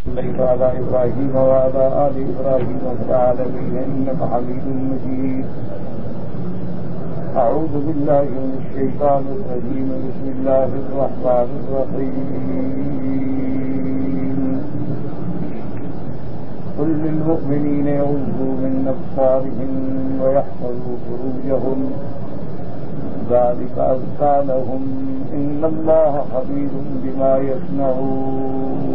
على إبراهيم وعلى آل إبراهيم في العالمين إنك حميد مجيد. أعوذ بالله من الشيطان الرجيم. بسم الله الرحمن الرحيم. قل للمؤمنين يغضوا من أبصارهم ويحفظوا فروجهم ذلك أزكى لهم إن الله خبير بما يصنعون.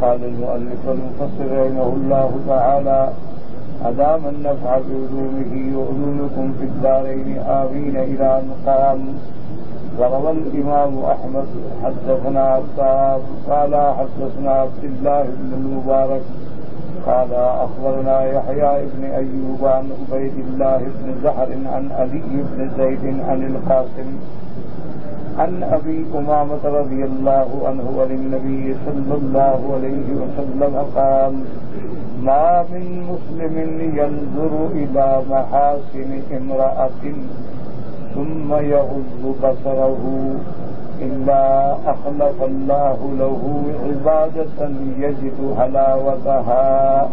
قال المؤلف المفسر رحمه الله تعالى أدام النفع بعلومه وعلومكم في الدارين آمين إلى أن قال وروى الإمام أحمد حدثنا عطار قال حدثنا عبد الله بن المبارك قال أخبرنا يحيى بن أيوب عن عبيد الله بن زهر عن علي بن زيد عن القاسم عن أبي أمامة رضي الله عنه وللنبي صلى الله عليه وسلم قال ما من مسلم ينظر إلى محاسن امرأة ثم يغض بصره إلا أخلف الله له عبادة يجد حلاوتها.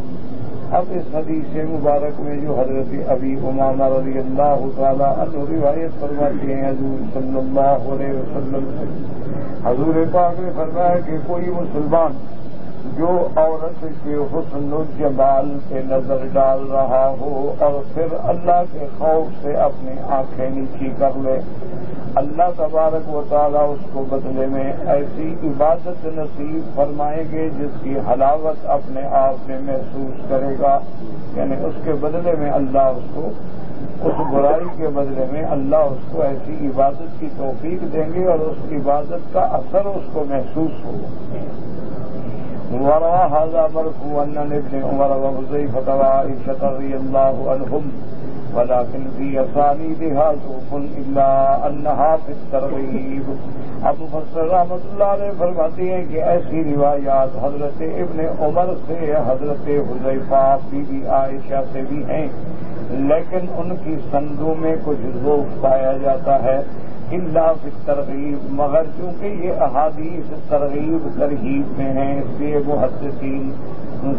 اب اس حدیث مبارک میں جو حضرت ابی امامہ رضی اللہ تعالیٰ عنہ روایت فرماتے ہیں حضور صلی اللہ علیہ وسلم سے، حضور پاک نے فرمایا کہ کوئی مسلمان جو عورت کے حسن و جمال پہ نظر ڈال رہا ہو اور پھر اللہ کے خوف سے اپنی آنکھیں نیچی کر لے، اللہ تبارک و تعالیٰ اس کو بدلے میں ایسی عبادت نصیب فرمائیں گے جس کی حلاوت اپنے آپ میں محسوس کرے گا. یعنی اس کے بدلے میں اللہ اس کو، اس برائی کے بدلے میں اللہ اس کو ایسی عبادت کی توفیق دیں گے اور اس عبادت کا اثر اس کو محسوس ہوگا. وروى هذا مرفوعا عن ابن عمر وحذيفة وعائشة رضي الله عنهم ولكن في أسانيدها ضعف إلا أنها في الترغيب. ابو مفسر رحمۃ اللہ علیہ فرماتے ہیں کہ ایسی روایات حضرت ابن عمر سے، حضرت حذیفہ بی بی عائشہ سے بھی ہیں، لیکن ان کی سندوں میں کچھ ضعف پایا جاتا ہے. الا فی الترغیب، مگر چونکہ یہ احادیث ترغیب ترہیب میں ہیں اس لیے محدثین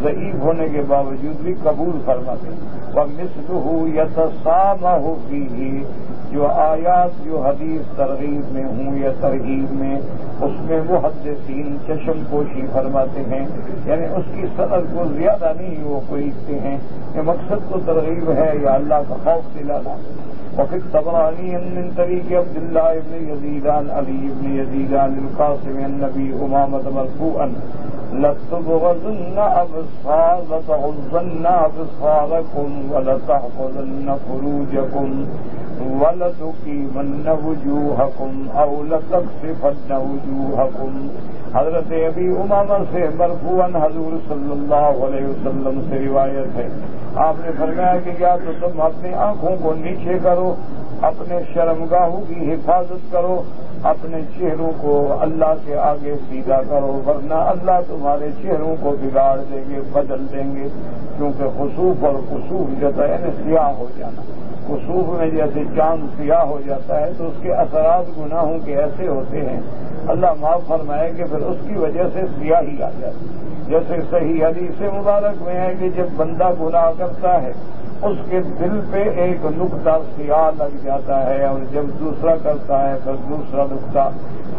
ضعیف ہونے کے باوجود بھی قبول فرماتے ہیں. ومثلہ یتسامح فیہ، جو آیات جو حدیث ترغیب میں ہوں یا ترہیب میں، اس میں محدثین چشم پوشی فرماتے ہیں، یعنی اس کی سند کو زیادہ نہیں وہ کوئیتے ہیں کہ مقصد تو ترغیب ہے یا اللہ کا خوف دلانا. وفي الطبراني من طريق عبد الله بن يزيد عن علي بن يزيد عن القاسم عن النبي أمامة مرفوعا لتبغضن أبصاركم ولتحفظن فروجكم ولتقيمن وجوهكم أو لتكشفن وجوهكم. حضرت ابی امامہ سے مرفوعاً حضور صلی اللہ علیہ وسلم سے روایت ہے، آپ نے فرمایا کہ یا تو تم اپنی آنکھوں کو نیچے کرو، اپنے شرمگاہوں کی حفاظت کرو، اپنے چہروں کو اللہ کے آگے سیدھا کرو، ورنہ اللہ تمہارے چہروں کو بگاڑ دیں گے، بدل دیں گے. کیونکہ خسوف اور کسوف جاتا ہے یعنی سیاہ ہو جانا، خسوف میں جیسے چاند سیاہ ہو جاتا ہے تو اس کے اثرات گناہوں کے ایسے ہوتے ہیں، اللہ معاف فرمائے کہ پھر اس کی وجہ سے سیاہی آ جاتی. جیسے صحیح حدیث مبارک میں ہے کہ جب بندہ گناہ کرتا ہے اس کے دل پہ ایک نقطہ سیاہ لگ جاتا ہے، اور جب دوسرا کرتا ہے پھر دوسرا نقطہ،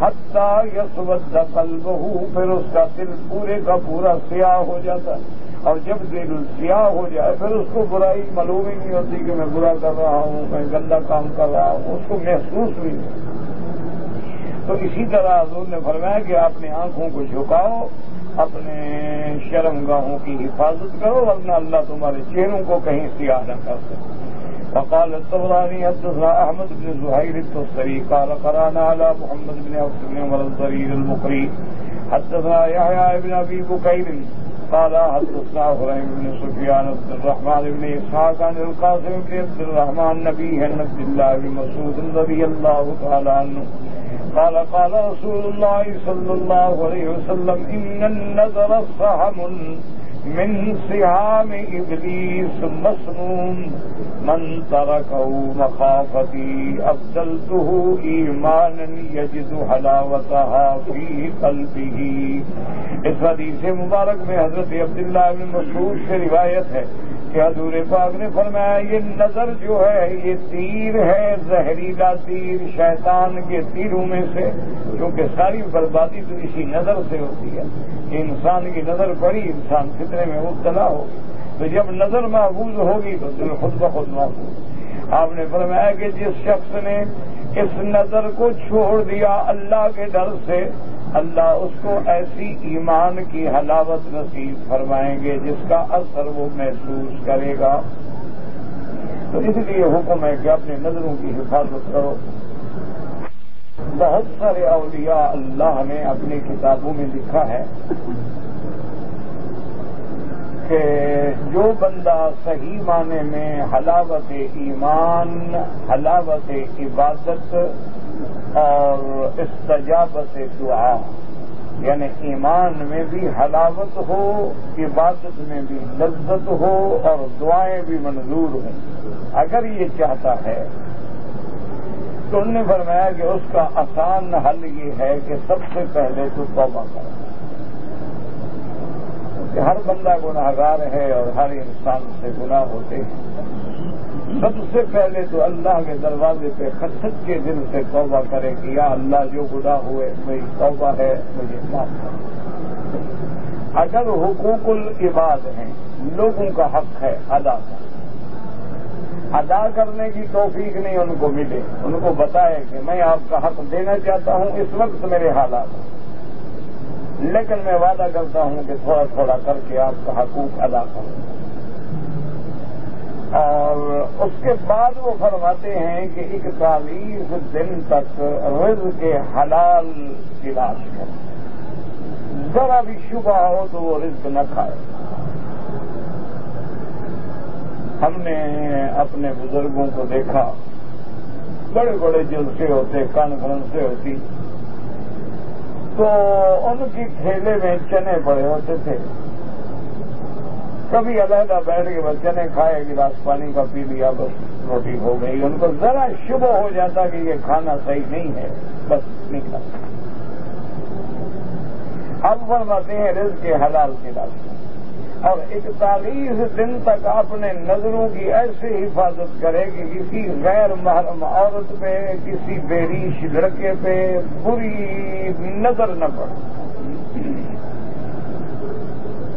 حتیٰ یسود قلبہ، پھر اس کا دل پورے کا پورا سیاہ ہو جاتا ہے. اور جب دل سیاہ ہو جائے پھر اس کو برائی معلوم ہی نہیں ہوتی کہ میں برا کر رہا ہوں، میں گندا کام کر رہا ہوں، اس کو محسوس بھی نہیں. تو اسی طرح حضور نے فرمایا کہ اپنی آنکھوں کو جھکاؤ، اپنے شرمگاہوں کی حفاظت کرو، ورنہ اللہ تمہارے چہروں کو کہیں سیاہ نہ کر سکے. وقال الطبراني حدثنا احمد بن زهير التستري قال قرانا على محمد بن عبد بن عمر الضرير المقري حدثنا يحيى بن ابي بكير قال حدثنا ابراهيم بن سفيان عبد الرحمن بن اسحاق عن القاسم بن عبد الرحمن نبي عبد الله بن مسعود رضي الله تعالى عنه قال قال رسول الله صلى الله عليه وسلم إن النظر سهم من سهام ابلیس مسموم من ترکہ مخافتی ابدلتہ ایمانا یجد حلاوتها فی قلبہ۔ اس حدیث مبارک میں حضرت عبداللہ بن مسعود سے روایت ہے کہ حضور پاک نے فرمایا یہ نظر جو ہے یہ تیر ہے، زہریلا تیر شیطان کے تیروں میں سے، کیونکہ ساری بربادی تو اسی نظر سے ہوتی ہے کہ انسان کی نظر پڑی انسان فتنے میں مبتلا ہو، تو جب نظر محفوظ ہوگی تو دل خود بخود محفوظ۔ آپ نے فرمایا کہ جس شخص نے اس نظر کو چھوڑ دیا اللہ کے ڈر سے، اللہ اس کو ایسی ایمان کی حلاوت نصیب فرمائیں گے جس کا اثر وہ محسوس کرے گا۔ تو اس لیے حکم ہے کہ اپنے نظروں کی حفاظت کرو۔ بہت سارے اولیاء اللہ نے اپنی کتابوں میں لکھا ہے کہ جو بندہ صحیح معنی میں حلاوت ایمان، حلاوت عبادت اور استجابت دعا، یعنی ایمان میں بھی حلاوت ہو، عبادت میں بھی لذت ہو اور دعائیں بھی منظور ہوں، اگر یہ چاہتا ہے تو انہوں نے فرمایا کہ اس کا آسان حل یہ ہے کہ سب سے پہلے تو توبہ کرے، کہ ہر بندہ گناہگار ہے اور ہر انسان سے گناہ ہوتے ہیں۔ سب سے پہلے تو اللہ کے دروازے پہ سچے دل سے توبہ کرے کہ یا اللہ جو گناہ ہوئے میری توبہ ہے، مجھے معاف کر۔ اگر حقوق العباد ہیں، لوگوں کا حق ہے ادا کرنے کی توفیق نہیں ان کو ملے، ان کو بتائے کہ میں آپ کا حق دینا چاہتا ہوں، اس وقت میرے حالات ہیں، لیکن میں وعدہ کرتا ہوں کہ تھوڑا تھوڑا کر کے آپ کا حقوق ادا کروں۔ اور اس کے بعد وہ فرماتے ہیں کہ 41 دن تک رزق حلال تلاش کریں، ذرا بھی شبہ ہو تو وہ رزق نہ کھائے۔ ہم نے اپنے بزرگوں کو دیکھا، بڑے بڑے جلسے ہوتے، کانفرنسیں ہوتی، تو ان کی تھیلے میں چنے پڑے ہوتے تھے، کبھی علیحدہ بیٹھ کے بس چنے کھائے، گلاس پانی کا پی لیا، بس روٹی ہو گئی۔ ان کو ذرا شبہ ہو جاتا کہ یہ کھانا صحیح نہیں ہے، بس نہیں کھاتا۔ اب فرماتے ہیں رزق حلال تلاش، اور 41 دن تک اپنے نظروں کی ایسے حفاظت کرے کہ کسی غیر محرم عورت پہ، کسی بیریش لڑکے پہ بری نظر نہ پڑے۔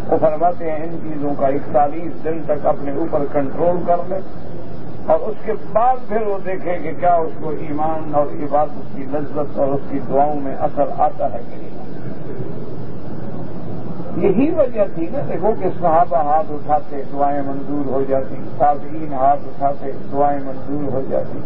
وہ فرماتے ہیں ان چیزوں کا 41 دن تک اپنے اوپر کنٹرول کر لے، اور اس کے بعد پھر وہ دیکھے کہ کیا اس کو ایمان اور عبادت کی لذت اور اس کی دعاؤں میں اثر آتا ہے کہ نہیں۔ یہی وجہ تھی نا، دیکھو کہ صحابہ ہاتھ اٹھاتے دعائیں منظور ہو جاتی، تابعین ہاتھ اٹھاتے دعائیں منظور ہو جاتی،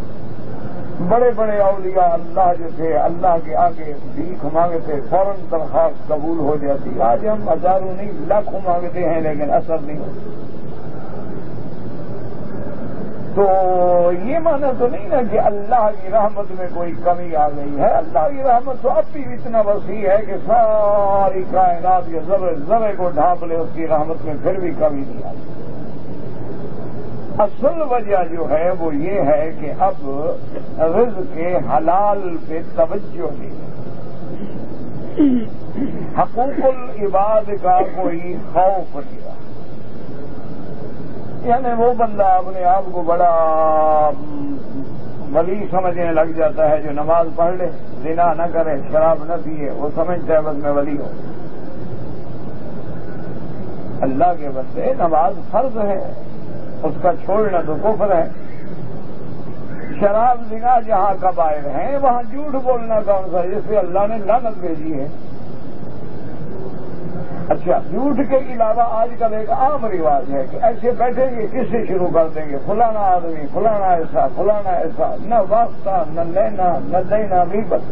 بڑے بڑے اولیاء اللہ جو تھے اللہ کے آگے بھیک مانگتے فوراً درخواست قبول ہو جاتی۔ آج ہم ہزاروں نہیں لاکھوں مانگتے ہیں لیکن اثر نہیں ہوتا۔ تو یہ معنی تو نہیں نا کہ اللہ کی رحمت میں کوئی کمی آ گئی ہے، اللہ کی رحمت تو اب بھی اتنا وسیع ہے کہ ساری کائنات کے ذرے ذرے کو ڈھانپ لے، اس کی رحمت میں پھر بھی کمی نہیں آئی۔ اصل وجہ جو ہے وہ یہ ہے کہ اب رزق کے حلال پہ توجہ نہیں ہے، حقوق العباد کا کوئی خوف نہیں رہا۔ یعنی وہ بندہ اپنے آپ کو بڑا ولی سمجھنے لگ جاتا ہے جو نماز پڑھ لے، زنا نہ کرے، شراب نہ پیے، وہ سمجھتا ہے بس میں ولی ہوں۔ اللہ کے بندے نماز فرض ہے، اس کا چھوڑنا تو کفر ہے۔ شراب زنا جہاں کبائر ہیں وہاں جھوٹ بولنا کون سا، جس سے اللہ نے لعنت بھیجی ہے۔ اچھا، جھوٹ کے علاوہ آج کل ایک عام رواج ہے کہ ایسے بیٹھیں گے، کس سے شروع کر دیں گے، فلانا آدمی، فلانا ایسا، فلانا ایسا، نہ واسطہ نہ لینا نہ دینا، غیبت۔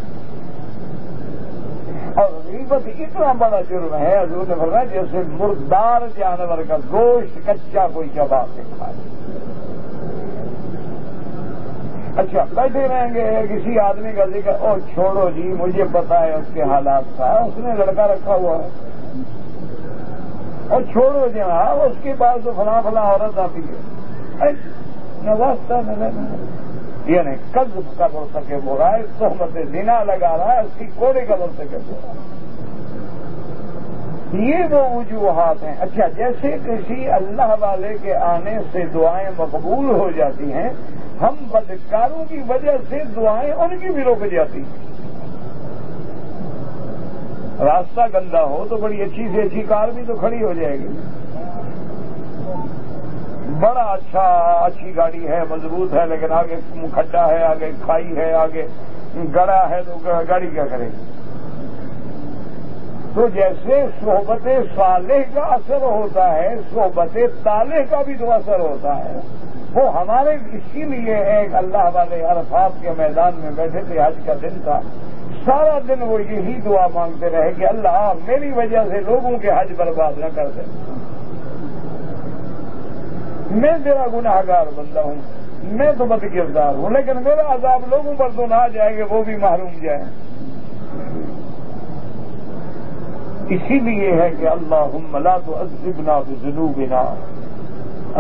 اور غیبت اتنا بڑا جرم ہے، حضور نے فرمایا جیسے مردار جانور کا گوشت کچا کوئی چبا کے کھائے۔ اچھا، بیٹھے رہیں گے، کسی آدمی کا ذکر، اور چھوڑو جی مجھے پتا ہے اس کے حالات کا، اس نے لڑکا رکھا ہوا ہے، اور چھوڑو جناب اس کے بعد تو فلاں فلاں عورت آتی ہے نوازتا یعنی قذف کا مرتکب ہو رہا ہے، تہمت زنا لگا رہا ہے، اس کی کوڑے کا مرتکب ہو رہا ہے۔ یہ وہ وجوہات ہیں۔ اچھا، جیسے کسی اللہ والے کے آنے سے دعائیں مقبول ہو جاتی ہیں، ہم بدکاروں کی وجہ سے دعائیں ان کی بھی رک جاتی ہیں۔ راستہ گندا ہو تو بڑی اچھی سے اچھی کار بھی تو کھڑی ہو جائے گی، بڑا اچھی گاڑی ہے، مضبوط ہے، لیکن آگے کھڈا ہے، آگے کھائی ہے، آگے گڑا ہے، تو گاڑی کیا کرے گی؟ تو جیسے صحبت صالح کا اثر ہوتا ہے، صحبت طالح کا بھی تو اثر ہوتا ہے۔ وہ ہمارے اسی لیے ایک اللہ والے عرفات کے میدان میں بیٹھے تھے، حج کا دن تھا، سارا دن وہ یہی دعا مانگتے رہے کہ اللہ میری وجہ سے لوگوں کے حج برباد نہ کر دے، میں تیرا گناہ گار بندہ ہوں، میں تو بد کردار ہوں، لیکن میرا عذاب لوگوں پر تو نہ جائے گا، وہ بھی محروم جائیں۔ اسی لیے ہے کہ اللہم لا تعذبنا بذنوبنا،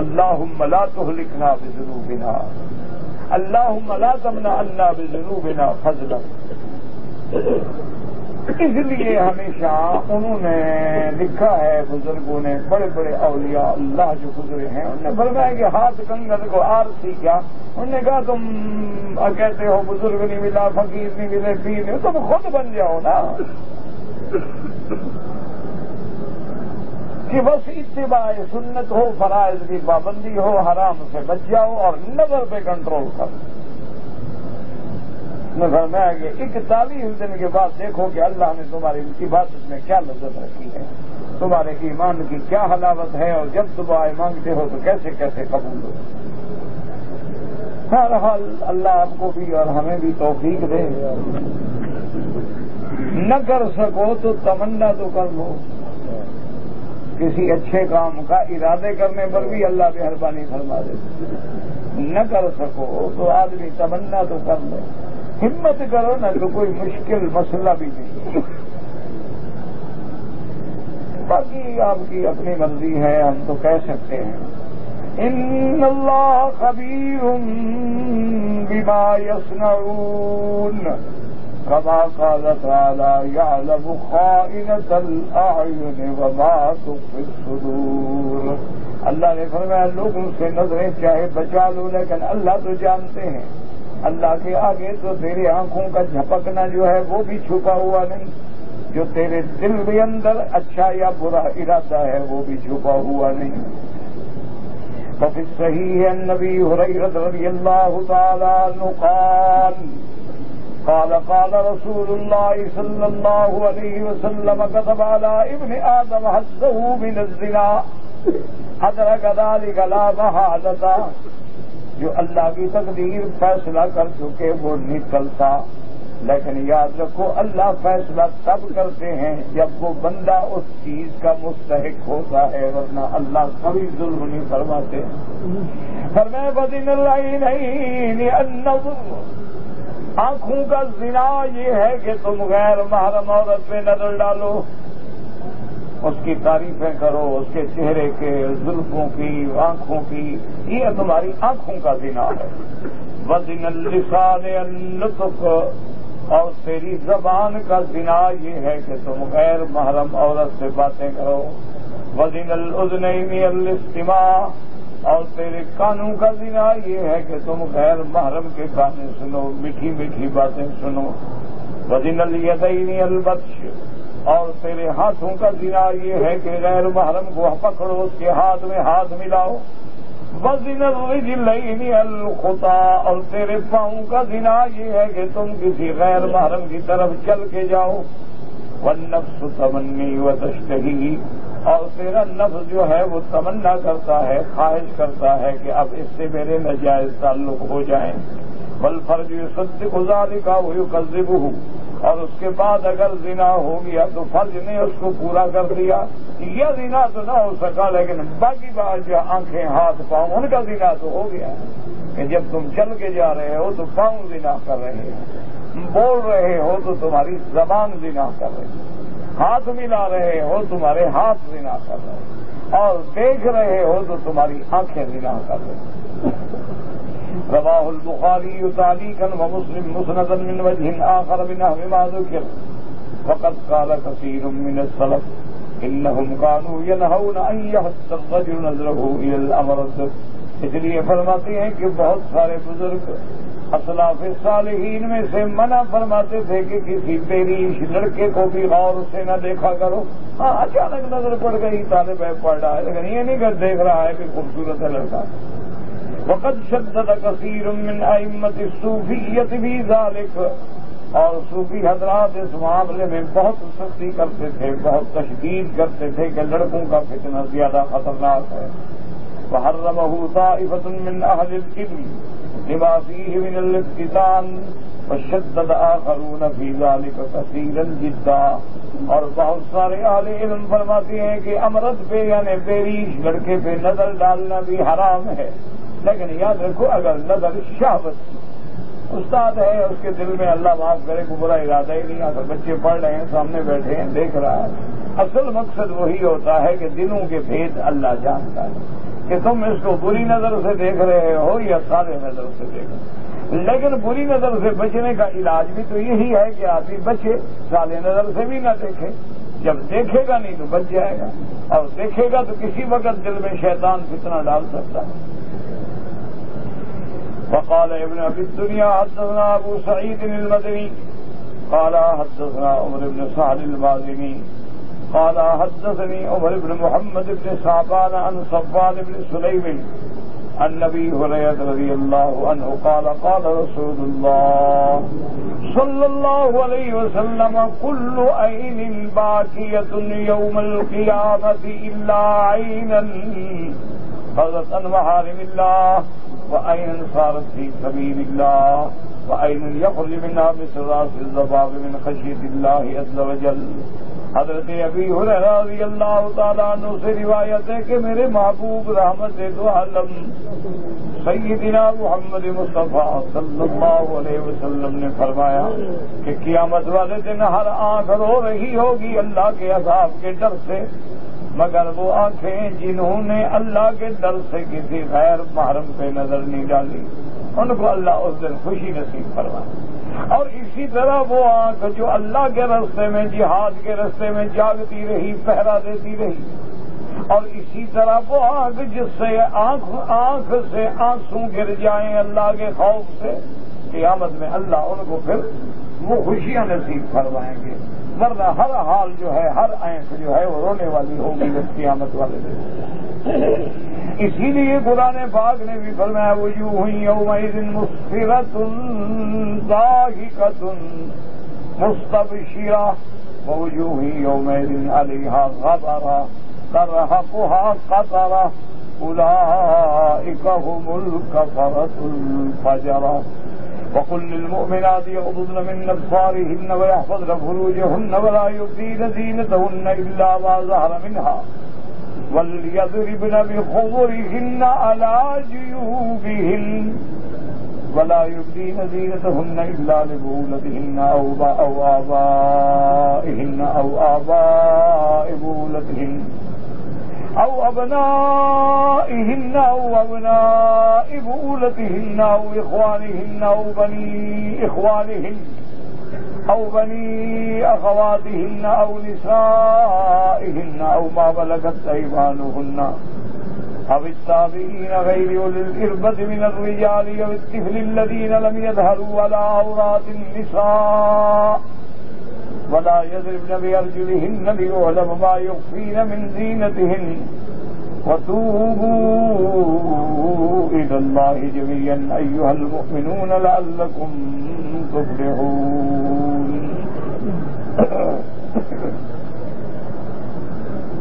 اللہم لا تہلکنا بذنوبنا، اللہم لا تمنعنا بذنوبنا فضلا۔ اس لیے ہمیشہ انہوں نے لکھا ہے، بزرگوں نے، بڑے بڑے اولیاء اللہ جو گزرے ہیں، انہوں نے فرمایا کہ ہاتھ کنگن کو آرسی کیا، انہوں نے کہا تم کہتے ہو بزرگ نہیں ملا، فقیر نہیں ملے، پیر نہیں، تم خود بن جاؤ نا، کہ بس اتباع سنت ہو، فرائض کی پابندی ہو، حرام سے بچ جاؤ اور نظر پہ کنٹرول کرو۔ میں فرمایا کہ 41 دن کے بعد دیکھو کہ اللہ نے تمہاری عبادت میں کیا لذت رکھی ہے، تمہارے ایمان کی کیا حلاوت ہے، اور جب دعائیں مانگتے ہو تو کیسے کیسے قبول ہو۔ بہرحال اللہ آپ کو بھی اور ہمیں بھی توفیق دے۔ نہ کر سکو تو تمنا تو کر لو، کسی اچھے کام کا ارادے کرنے پر بھی اللہ مہربانی فرما دے۔ نہ کر سکو تو آدمی تمنا تو کر لو، ہمت کرو نا، تو کوئی مشکل مسئلہ بھی نہیں۔ باقی آپ کی اپنی مرضی ہے، ہم تو کہہ سکتے ہیں ان اللہ خبیر بما یصنعون، کما قال تعالی یعلم خائنۃ الاعین وما تخفی الصدور۔ اللہ نے فرمایا لوگوں سے نظریں چاہے بچا لو، لیکن اللہ تو جانتے ہیں، اللہ کے آگے تو تیرے آنکھوں کا جھپکنا جو ہے وہ بھی چھپا ہوا نہیں، جو تیرے دل کے اندر اچھا یا برا ارادہ ہے وہ بھی چھپا ہوا نہیں۔ وفي الصحيح عن ابي هريره رضي الله تعالى عنه قال رسول الله صلى الله عليه وسلم كتب على ابن آدم حظه من الزنا أدرك ذلك لا محالة۔ جو اللہ کی تقدیر فیصلہ کر چکے وہ نکلتا، لیکن یاد رکھو اللہ فیصلہ تب کرتے ہیں جب وہ بندہ اس چیز کا مستحق ہوتا ہے، ورنہ اللہ کبھی ظلم نہیں فرماتے۔ فرمایا بدن العینین النظر، آنکھوں کا زنا یہ ہے کہ تم غیر محرم عورت پہ نظر ڈالو، اس کی تعریفیں کرو، اس کے چہرے کے، زلفوں کی، آنکھوں کی، یہ تمہاری آنکھوں کا زنا ہے۔ وزن اللسان النطق، اور تیری زبان کا زنا یہ ہے کہ تم غیر محرم عورت سے باتیں کرو۔ وزن الاذنین الاستماع، اور تیرے کانوں کا زنا یہ ہے کہ تم غیر محرم کے گانے سنو، میٹھی میٹھی باتیں سنو۔ وزن الیدین البطش، اور تیرے ہاتھوں کا زنا یہ ہے کہ غیر محرم کو پکڑو، اس کے ہاتھ میں ہاتھ ملاؤ۔ وزن الرجلین الخطا، اور تیرے پاؤں کا زنا یہ ہے کہ تم کسی غیر محرم کی طرف چل کے جاؤ۔ والنفس تمنی وتشتہی، اور تیرا نفس جو ہے وہ تمنا کرتا ہے، خواہش کرتا ہے کہ اب اس سے میرے ناجائز تعلق ہو جائیں۔ والفرج یصدق ذلک ویکذبہ، اور اس کے بعد اگر زنا ہو گیا تو فرج نے اس کو پورا کر دیا، یہ زنا تو نہ ہو سکا، لیکن باقی بات جو آنکھیں، ہاتھ، پاؤں، ان کا زنا تو ہو گیا کہ جب تم چل کے جا رہے ہو تو پاؤں زنا کر رہے ہیں، بول رہے ہو تو تمہاری زبان زنا کر رہی ہے۔ ہاتھ ملا رہے ہو تمہارے ہاتھ زنا کر رہے، اور دیکھ رہے ہو تو تمہاری آنکھیں زنا کر رہی۔ رواہ البخاری تعلیقا ومسلم مسندا من وجہ آخر بنحو ما ذکر وقد قال كثير من السلف انهم كانوا ينهون ان يحط الرجل نظره الى الامرد۔ اس لیے فرماتے ہیں کہ بہت سارے بزرگ اسلاف صالحین میں سے منع فرماتے تھے کہ کسی پیریش لڑکے کو بھی غور سے نہ دیکھا کرو۔ ہاں اچانک نظر پڑ گئی طالب علم پڑھ رہا ہے، لیکن یہ نہیں کہ دیکھ رہا ہے کہ خوبصورت ہے لڑکا۔ وقد شدد كثير من ائمة الصوفیة في ذلك، اور صوفی حضرات اس معاملے میں بہت سختی کرتے تھے، بہت تشدید کرتے تھے کہ لڑکوں کا فتنہ زیادہ خطرناک ہے۔ وحرمه طائفة من اهل العلم لما فيه من الافتتان وشدد آخرون في ذلك كثيرا جدا، اور بہت سارے اہل علم فرماتے ہیں کہ امرد پہ یعنی بیریش لڑکے پہ نظر ڈالنا بھی حرام ہے، لیکن یاد رکھو اگر نظر شہوت، استاد ہے اس کے دل میں اللہ معاف کرے کو برا ارادہ ہی نہیں، اگر بچے پڑھ رہے ہیں سامنے بیٹھے ہیں دیکھ رہا ہے، اصل مقصد وہی ہوتا ہے کہ دلوں کے بھید اللہ جانتا ہے کہ تم اس کو بری نظر سے دیکھ رہے ہو یا صالح نظر سے دیکھ رہے ہو۔ لیکن بری نظر سے بچنے کا علاج بھی تو یہی ہے کہ آدمی بچے، صالح نظر سے بھی نہ دیکھے، جب دیکھے گا نہیں تو بچ جائے گا، اور دیکھے گا تو کسی وقت دل میں شیطان فتنہ ڈال سکتا ہے۔ وقال ابن ابي الدنيا حدثنا ابو سعيد المدني قال حدثنا عمر بن سعد المازني قال حدثني عمر بن محمد بن صعبان عن صفوان بن سليم عن ابي هريره رضي الله عنه قال قال رسول الله صلى الله عليه وسلم كل عين باكية يوم القيامة إلا عينا قضت عن محارم الله وعين صارت في سبيل الله وعين يخرج منها مثل راس الذباب من خشية الله عز وجل۔ حضرت ابی ہریرہ رضی اللہ تعالیٰ عنہ سے روایت ہے کہ میرے محبوب رحمت دو عالم سیدنا محمد مصطفیٰ صلی اللہ علیہ وسلم نے فرمایا کہ قیامت والے دن ہر آنکھ رو رہی ہوگی اللہ کے عذاب کے ڈر سے، مگر وہ آنکھیں جنہوں نے اللہ کے ڈر سے کسی غیر محرم پہ نظر نہیں ڈالی ان کو اللہ اس دن خوشی نصیب فرمائے۔ اور اسی طرح وہ آنکھ جو اللہ کے راستے میں جہاد کے راستے میں جاگتی رہی، پہرا دیتی رہی، اور اسی طرح وہ آنکھ جس سے آنکھ سے آنسو گر جائیں اللہ کے خوف سے، قیامت میں اللہ ان کو پھر وہ خوشیاں نصیب فرمائیں گے، ورنہ ہر حال جو ہے، ہر آنکھ جو ہے وہ رونے والی ہوگی جب قیامت والے دن۔ اسی لیے قرآن پاک نے بھی فرمایا وجوہ یومئذ مسفرۃ ضاحکۃ مستبشرہ ووجوہ یومئذ علیہا غبرہ ترہقہا قترہ اولئک هم الکفرۃ الفجرہ۔ وقل للمؤمنات يغضضن من أبصارهن ويحفظن فروجهن ولا يبدين زينتهن إلا ما ظهر منها وليضربن بخمرهن على جيوبهن ولا يبدين زينتهن إلا لبعولتهن أو آبائهن أو آباء بعولتهن أو أبنائهن أو أبناء بعولتهن أو إخوانهن أو بني إخوانهن أو بني أخواتهن أو نسائهن أو ما ملكت أيمانهن أو التابعين غير أولي الإربة من الرجال أو الطفل الذين لم يظهروا على عورات النساء ولا يضربن بأرجلهن ليعلم ما يخفين من زينتهن وتوبوا إلى الله جميعا أيها المؤمنون لعلكم تفلحون۔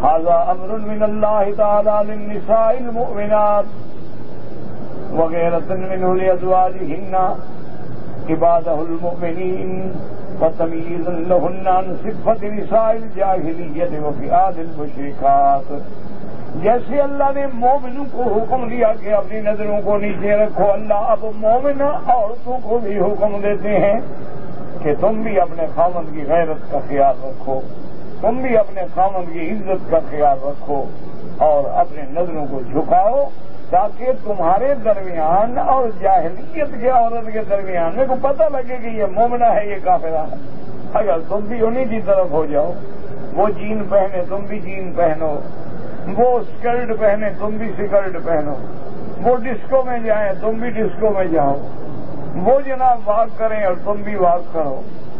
هذا أمر من الله تعالى للنساء المؤمنات وغيرة منه لأزواجهن عباده المؤمنين وتمييزا لهن عن صفة نساء الجاهلية وفئات المشركات۔ جیسے اللہ نے مومنوں کو حکم دیا کہ اپنی نظروں کو نیچے رکھو، اللہ اب مومن عورتوں کو بھی حکم دیتے ہیں کہ تم بھی اپنے خاوند کی غیرت کا خیال رکھو، تم بھی اپنے خاوند کی عزت کا خیال رکھو اور اپنے نظروں کو جھکاؤ تاکہ تمہارے درمیان اور جاہلیت کے عورت کے درمیان میں کو پتہ لگے کہ یہ مومنہ ہے یہ کافرہ ہے۔ اگر تم بھی انہی کی طرف ہو جاؤ، وہ جین پہنے تم بھی جین پہنو، وہ اسکرٹ پہنے تم بھی اسکرٹ پہنو، وہ ڈسکو میں جائیں تم بھی ڈسکو میں جاؤ، وہ جناب واک کریں اور تم بھی واک کرو،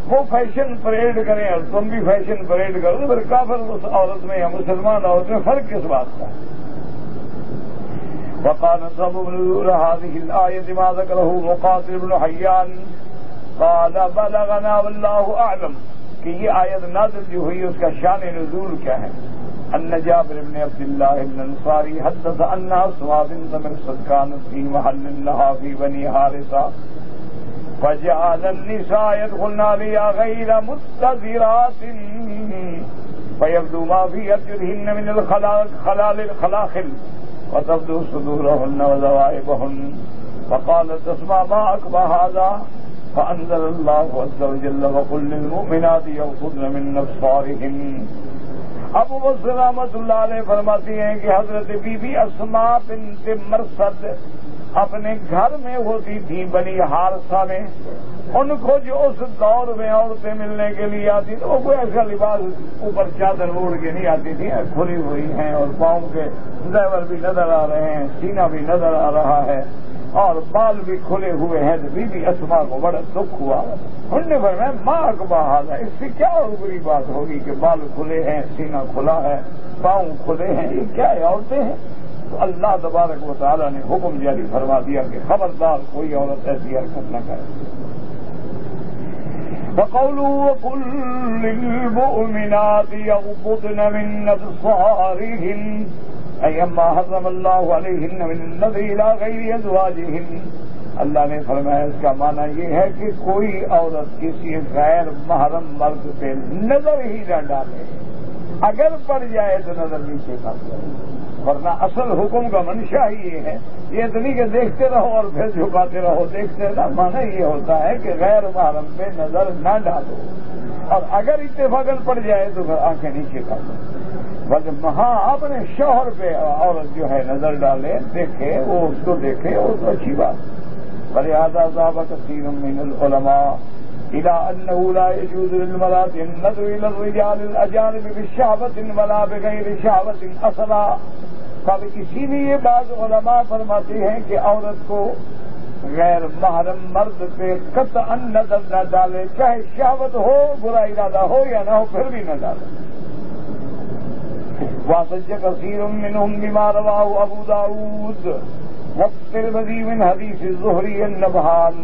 وہ فیشن پریڈ کریں اور تم بھی فیشن پریڈ کرو، تو پھر کافر اس عورت میں یا مسلمان عورت میں فرق کس بات کا؟ وقال سبب نزول هذه الآية ما ذكره مقاتل بن حيان قال بلغنا والله أعلم کہ یہ آیت نازل جو ہوئی اس کا شان نزول کیا ہے؟ ان جابر بن عبد الله الانصاري حدث ان اسماء بنت مرصد كانت في محل لها في بني حارثة فجعل النساء يدخلن عليها غير مستذرات فيبدو ما في أرجلهن من الخلاخل وتبدو صدورهن وذوائبهن فقالت اسماء ما أكبر هذا فأنزل الله عز وجل وقل للمؤمنات يغضضن من أبصارهن۔ ابو بصر رحمۃ اللہ علیہ فرماتی ہیں کہ حضرت بی بی اسماء بنت مرصد اپنے گھر میں ہوتی تھی بنی حارثہ میں، ان کو جو اس دور میں عورتیں ملنے کے لیے آتی تو وہ کوئی ایسا لباس اوپر چادر اوڑھ کے نہیں آتی تھی، کھلی ہوئی ہیں اور پاؤں کے زیور بھی نظر آ رہے ہیں، سینہ بھی نظر آ رہا ہے اور بال بھی کھلے ہوئے ہیں، تو بی بی اسماء کو بڑا دکھ ہوا۔ انہوں نے فرمایا ماں اکبر ہے، اس سے کیا اور بری بات ہوگی کہ بال کھلے ہیں، سینہ کھلا ہے، پاؤں کھلے ہیں، یہ کیا عورتیں ہیں؟ تو اللہ تبارک و تعالیٰ نے حکم جاری فرما دیا کہ خبردار کوئی عورت ایسی حرکت نہ کرے۔ وَقَوْلُهُ وَقُلْ لِلْمُؤْمِنَاتِ يَغْضُضْنَ مِنْ أَبْصَارِهِنَّ أي ما حرم الله عليهن من النظر إلى غير أزواجهن۔ اللہ نے فرمایا اس کا معنی یہ ہے کہ کوئی عورت کسی غیر محرم مرد پہ نظر ہی نہ ڈالے، اگر پڑ جائے تو نظر نیچے کر دے، ورنہ اصل حکم کا منشا ہی یہ ہے، یہ تو نہیں کہ دیکھتے رہو اور پھر جھکاتے رہو، دیکھتے رہو معنی یہ ہوتا ہے کہ غیر محرم پہ نظر نہ ڈالو، اور اگر اتفاقاً پڑ جائے تو پھر آنکھیں نیچے کر دو۔ ہاں اپنے شوہر پہ عورت جو ہے نظر ڈالے، دیکھے، وہ اس کو دیکھے، وہ تو اچھی بات۔ ولہذا ذهب كثير من العلماء إلى أنه لا يجوز للمرأة النظر إلى الرجال الأجانب بشهوة ولا بغير شهوة أصلا۔ تب اسی لیے بعض علماء فرماتے ہیں کہ عورت کو غیر محرم مرد پہ قطعا نظر نہ ڈالے، چاہے شہوت ہو، برا ارادہ ہو یا نہ ہو، پھر بھی نہ ڈالے۔ واحتج كثير منهم بما رواه أبو داود والترمذي من حديث الزهري النبهان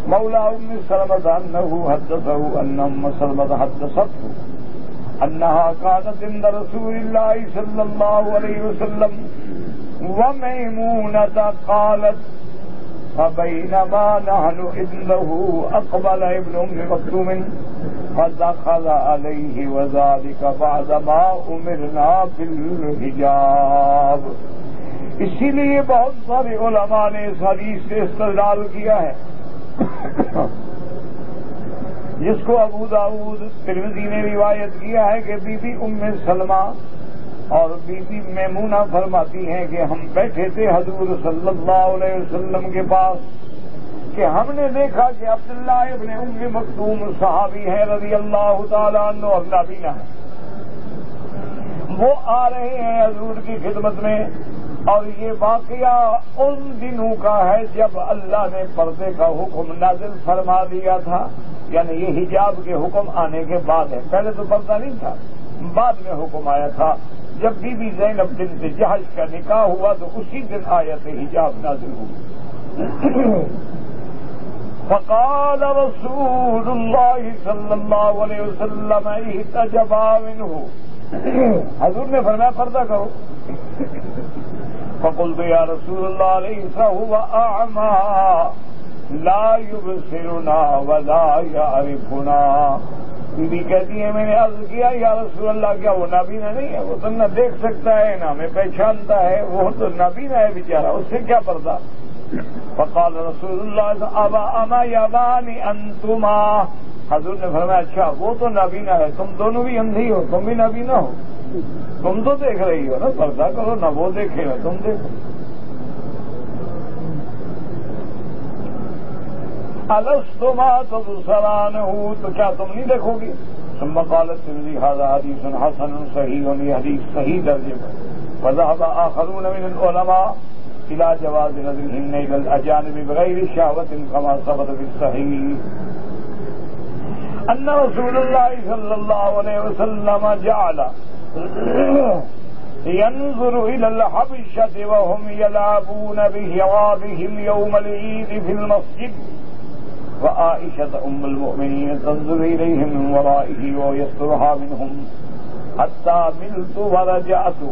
مولى أم سلمة أنه حدثه أن أم سلمة حدثته أنها كانت عند رسول الله صلى الله عليه وسلم وميمونة قالت فبينما نحن عنده أقبل ابن أم مكتوم فدخل عليه وذلك بعدما أمرنا بالحجاب۔ اسی لیے بہت سارے علماء نے اس حدیث سے استدلال کیا ہے، جس کو ابو داؤد ترمذی نے روایت کیا ہے کہ بی بی ام سلمہ اور بی بی میمونہ فرماتی ہیں کہ ہم بیٹھے تھے حضور صلی اللہ علیہ وسلم کے پاس کہ ہم نے دیکھا کہ عبداللہ ابن ام مکتوم صحابی ہے رضی اللہ تعالیٰ عنہ اور نابینا ہے، وہ آ رہے ہیں حضور کی خدمت میں، اور یہ واقعہ ان دنوں کا ہے جب اللہ نے پردے کا حکم نازل فرما دیا تھا، یعنی یہ حجاب کے حکم آنے کے بعد ہے، پہلے تو پردہ نہیں تھا، بعد میں حکم آیا تھا۔ جب بی بی زینب بنت جحش کا نکاح ہوا تو اسی دن آیت حجاب نازل ہوئی۔ فقال رسول اللہ صلی اللہ علیہ وسلم احتجبا منہ، حضور نے فرمایا پردہ کرو۔ فقلت یا رسول اللہ لیس هو اعمی لا یبصرنا ولا یعرفنا۔ بی بی کہتی ہے میں نے عرض کیا یا رسول اللہ کیا وہ نابینا نہیں ہے؟ وہ تو نہ دیکھ سکتا ہے نہ ہمیں پہچانتا ہے، وہ تو نابینا ہے بیچارہ، اس سے کیا پردہ؟ فقال رسول اللہ ابا اما یابانی انتما حضور نے فرمایا اچھا وہ تو نابینا ہے، تم دونوں بھی اندھی ہو، تم بھی نابینا ہو، تم تو دیکھ رہی ہو نا، پردہ کرو نہ وہ دیکھے گا تم دیکھو۔ الستما تبصرانہ، تو کیا تم نہیں دیکھو گی؟ ثم قال الترمذی ھذا حدیث حسن صحیح، یہ حدیث صحیح درجے پر۔ وذهب آخرون من العلماء إلى جواز نظرهن إلى الأجانب بغير شهوة كما ثبت في الصحيح أن رسول الله صلى الله عليه وسلم جعل ينظر إلى الحبشة وهم يلعبون بهوابهم يوم العيد في المسجد، وعائشة أم المؤمنين تنظر إليهم من ورائه ويسترها منهم حتى ملت ورجعت۔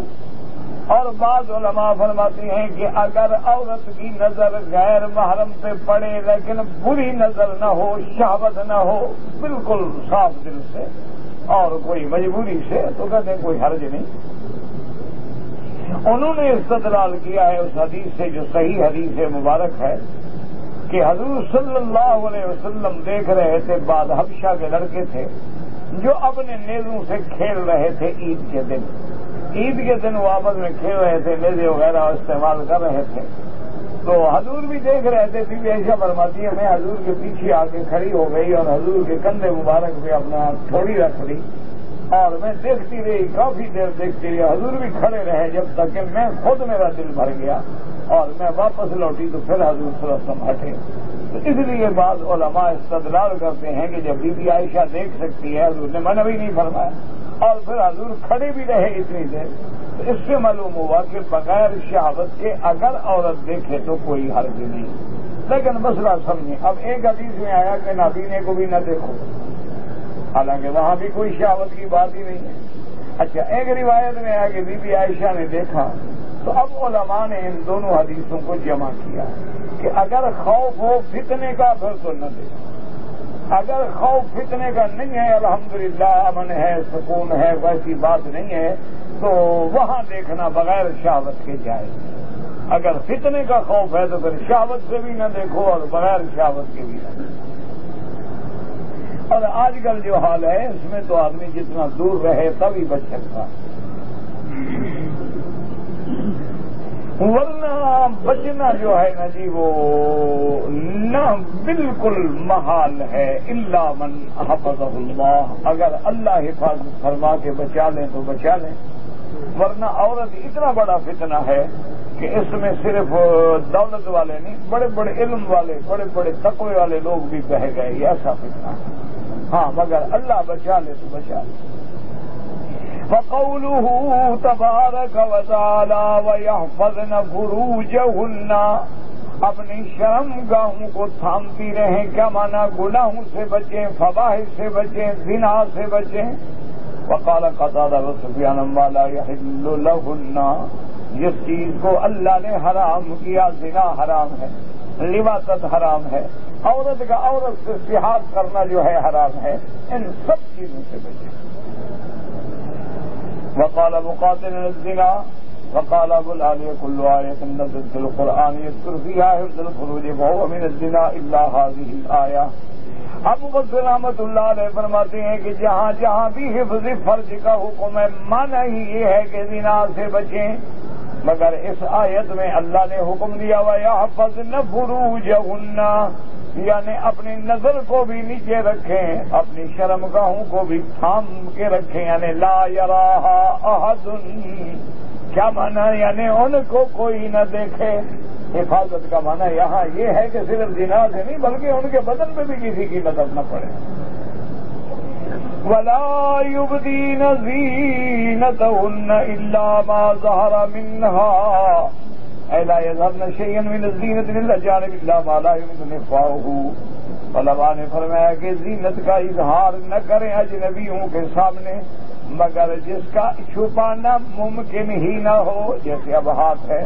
اور بعض علماء فرماتے ہیں کہ اگر عورت کی نظر غیر محرم پہ پڑے لیکن بری نظر نہ ہو، شہوت نہ ہو، بالکل صاف دل سے اور کوئی مجبوری سے، تو کہتے ہیں کوئی حرج نہیں۔ انہوں نے استدلال کیا ہے اس حدیث سے جو صحیح حدیث مبارک ہے کہ حضور صلی اللہ علیہ وسلم دیکھ رہے تھے بعد حبشہ کے لڑکے تھے جو اپنے نیزوں سے کھیل رہے تھے عید کے دن۔ عید کے دن وہ آپس میں کھیل رہے تھے، نیزے وغیرہ استعمال کر رہے تھے، تو حضور بھی دیکھ رہے تھے۔ بی بی عائشہ فرماتی ہے میں حضور کے پیچھے آ کے کھڑی ہو گئی اور حضور کے کندھے مبارک پہ اپنا تھوڑی رکھ لی اور میں دیکھتی رہی، کافی دیر دیکھتی رہی۔ حضور بھی کھڑے رہے جب تک کہ میں خود میرا دل بھر گیا اور میں واپس لوٹی تو پھر حضور صلی اللہ علیہ وسلم ہٹے۔ تو اس لیے بعض علماء استدلال کرتے ہیں کہ جب بی بی عائشہ دیکھ سکتی ہے، حضور نے منع بھی نہیں فرمایا اور پھر حضور کھڑے بھی رہے اتنی دیر، تو اس سے معلوم ہوا کہ بغیر شہوت کے اگر عورت دیکھے تو کوئی حرج نہیں۔ لیکن مسئلہ سمجھیں، اب ایک حدیث میں آیا کہ نابینے کو بھی نہ دیکھو، حالانکہ وہاں بھی کوئی شہوت کی بات ہی نہیں ہے۔ اچھا ایک روایت میں آیا کہ بی بی عائشہ نے دیکھا، تو اب علماء نے ان دونوں حدیثوں کو جمع کیا کہ اگر خوف ہو فتنے کا پھر تو نہ دیکھو، اگر خوف فتنے کا نہیں ہے، الحمدللہ امن ہے، سکون ہے، ویسی بات نہیں ہے، تو وہاں دیکھنا بغیر شہوت کے جائے۔ اگر فتنے کا خوف ہے تو پھر شہوت سے بھی نہ دیکھو اور بغیر شہوت کے بھی نہ دیکھو۔ اور آج کل جو حال ہے اس میں تو آدمی جتنا دور رہے تبھی بچ سکتا، ورنہ بچنا جو ہے نا جی وہ نہ بالکل محال ہے، الا من حفظہ اللہ، اگر اللہ حفاظت فرما کے بچا لیں تو بچا لیں، ورنہ عورت اتنا بڑا فتنہ ہے کہ اس میں صرف دولت والے نہیں، بڑے بڑے علم والے، بڑے بڑے تقوی والے لوگ بھی بہہ گئے، یہ ایسا فتنہ ہے۔ ہاں مگر اللہ بچا لے تو بچا لے۔ وَقَوْلُهُ تَبَارَكَ وَتَعَالَى وَيَحْفَظْنَ فُرُوجَهُنَّ، اپنی شرم گاہوں کو تھامتی رہیں، کیا مانا؟ گناہوں سے بچیں، فواحش سے بچیں، زنا سے بچیں۔ وَقَالَ قَتَادَةُ وَسُفْيَانُ مَا لَا يَحِلُّ لَهُنَّ، جس چیز کو اللہ نے حرام کیا، زنا حرام ہے، لواطت حرام ہے، عورت کا عورت سے استحاضہ کرنا جو ہے حرام ہے، ان سب چیزوں سے بچیں۔ وقال مقاتل الزنا وقال ابو العالیہ كل آیۃ نزلت في القرآن يذكر فيها حفظ الفروج وهو من الزنا الا هذه الآیہ۔ ابو بکر رحمۃ اللہ علیہ فرماتے ہیں کہ جہاں جہاں بھی حفظ فرج کا حکم ہے، معنی ہی یہ ہے کہ زنا سے بچیں، مگر اس آیت میں اللہ نے حکم دیا وَيَحْفَظْنَ فُرُوجَهُنَّ، یعنی اپنی نظر کو بھی نیچے رکھیں، اپنی شرمگاہوں کو بھی تھام کے رکھیں، یعنی لا یراہا احد، کیا معنی؟ یعنی ان کو کوئی نہ دیکھے۔ حفاظت کا معنی یہاں یہ ہے کہ صرف زنا سے نہیں بلکہ ان کے بدن پہ بھی کسی کی نظر نہ پڑے۔ وَلَا يُبْدِينَ زِينَتَهُنَّ إِلَّا مَا ظَهَرَ مِنْهَا الا يظهرن شيئا من الزینت للأجانب الا ما لا يمكن اخفاؤه۔ علماء نے فرمایا کہ زینت کا اظہار نہ کریں اجنبیوں کے سامنے مگر جس کا چھپانا ممکن ہی نہ ہو، جیسے اب ہاتھ ہے،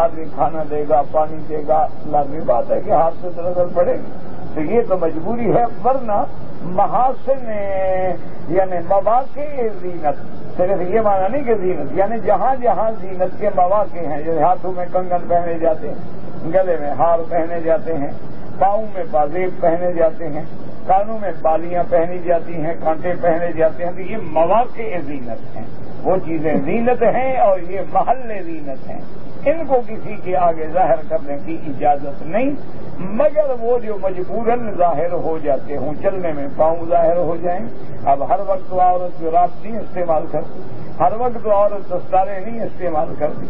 آدمی کھانا دے گا، پانی دے گا، لازمی بات ہے کہ ہاتھ سے نظر پڑے گی، تو یہ تو مجبوری ہے، ورنہ محاسن یعنی مواقع زینت، صرف یہ معنی نہیں کہ زینت، یعنی جہاں جہاں زینت کے مواقع ہیں، جیسے ہاتھوں میں کنگن پہنے جاتے ہیں، گلے میں ہار پہنے جاتے ہیں، پاؤں میں پازیب پہنے جاتے ہیں، کانوں میں بالیاں پہنی جاتی ہیں، کانٹے پہنے جاتے ہیں، تو یہ مواقع زینت ہیں، وہ چیزیں زینت ہیں اور یہ محل زینت ہیں، ان کو کسی کے آگے ظاہر کرنے کی اجازت نہیں، مگر وہ جو مجبوراً ظاہر ہو جاتے ہوں، چلنے میں پاؤں ظاہر ہو جائیں۔ اب ہر وقت عورت جراب نہیں استعمال کرتی، ہر وقت عورت دستاریں نہیں استعمال کرتی،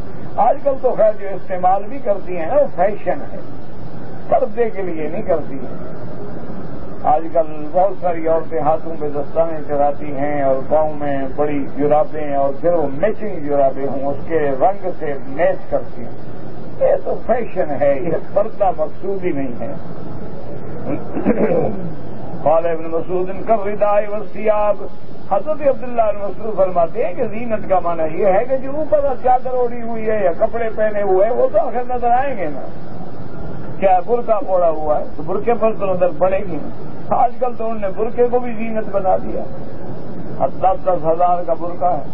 آج کل تو خیر جو استعمال بھی کرتی ہیں نا وہ فیشن ہے، پردے کے لیے نہیں کرتی ہیں۔ آج کل بہت ساری عورتیں ہاتھوں پہ دستانے چڑھاتی ہیں اور پاؤں میں بڑی جرابیں، اور پھر وہ میچنگ جرابیں ہوں اس کے رنگ سے میچ کرتی ہیں، یہ تو فیشن ہے، یہ پردہ مقصود ہی نہیں ہے۔ قال ابن مسعود کالرداء والثياب، حضرت عبداللہ بن مسعود فرماتے ہیں کہ زینت کا معنی یہ ہے کہ جو اوپر چادر اوڑھی ہوئی ہے یا کپڑے پہنے ہوئے ہیں وہ تو آخر نظر آئیں گے نا، کیا برقع اوڑھا ہوا ہے تو برقعے پر تو نظر پڑے گی نا۔ آج کل تو انہوں نے برقعے کو بھی زینت بنا دیا، 10,000 ہزار کا برقع ہے،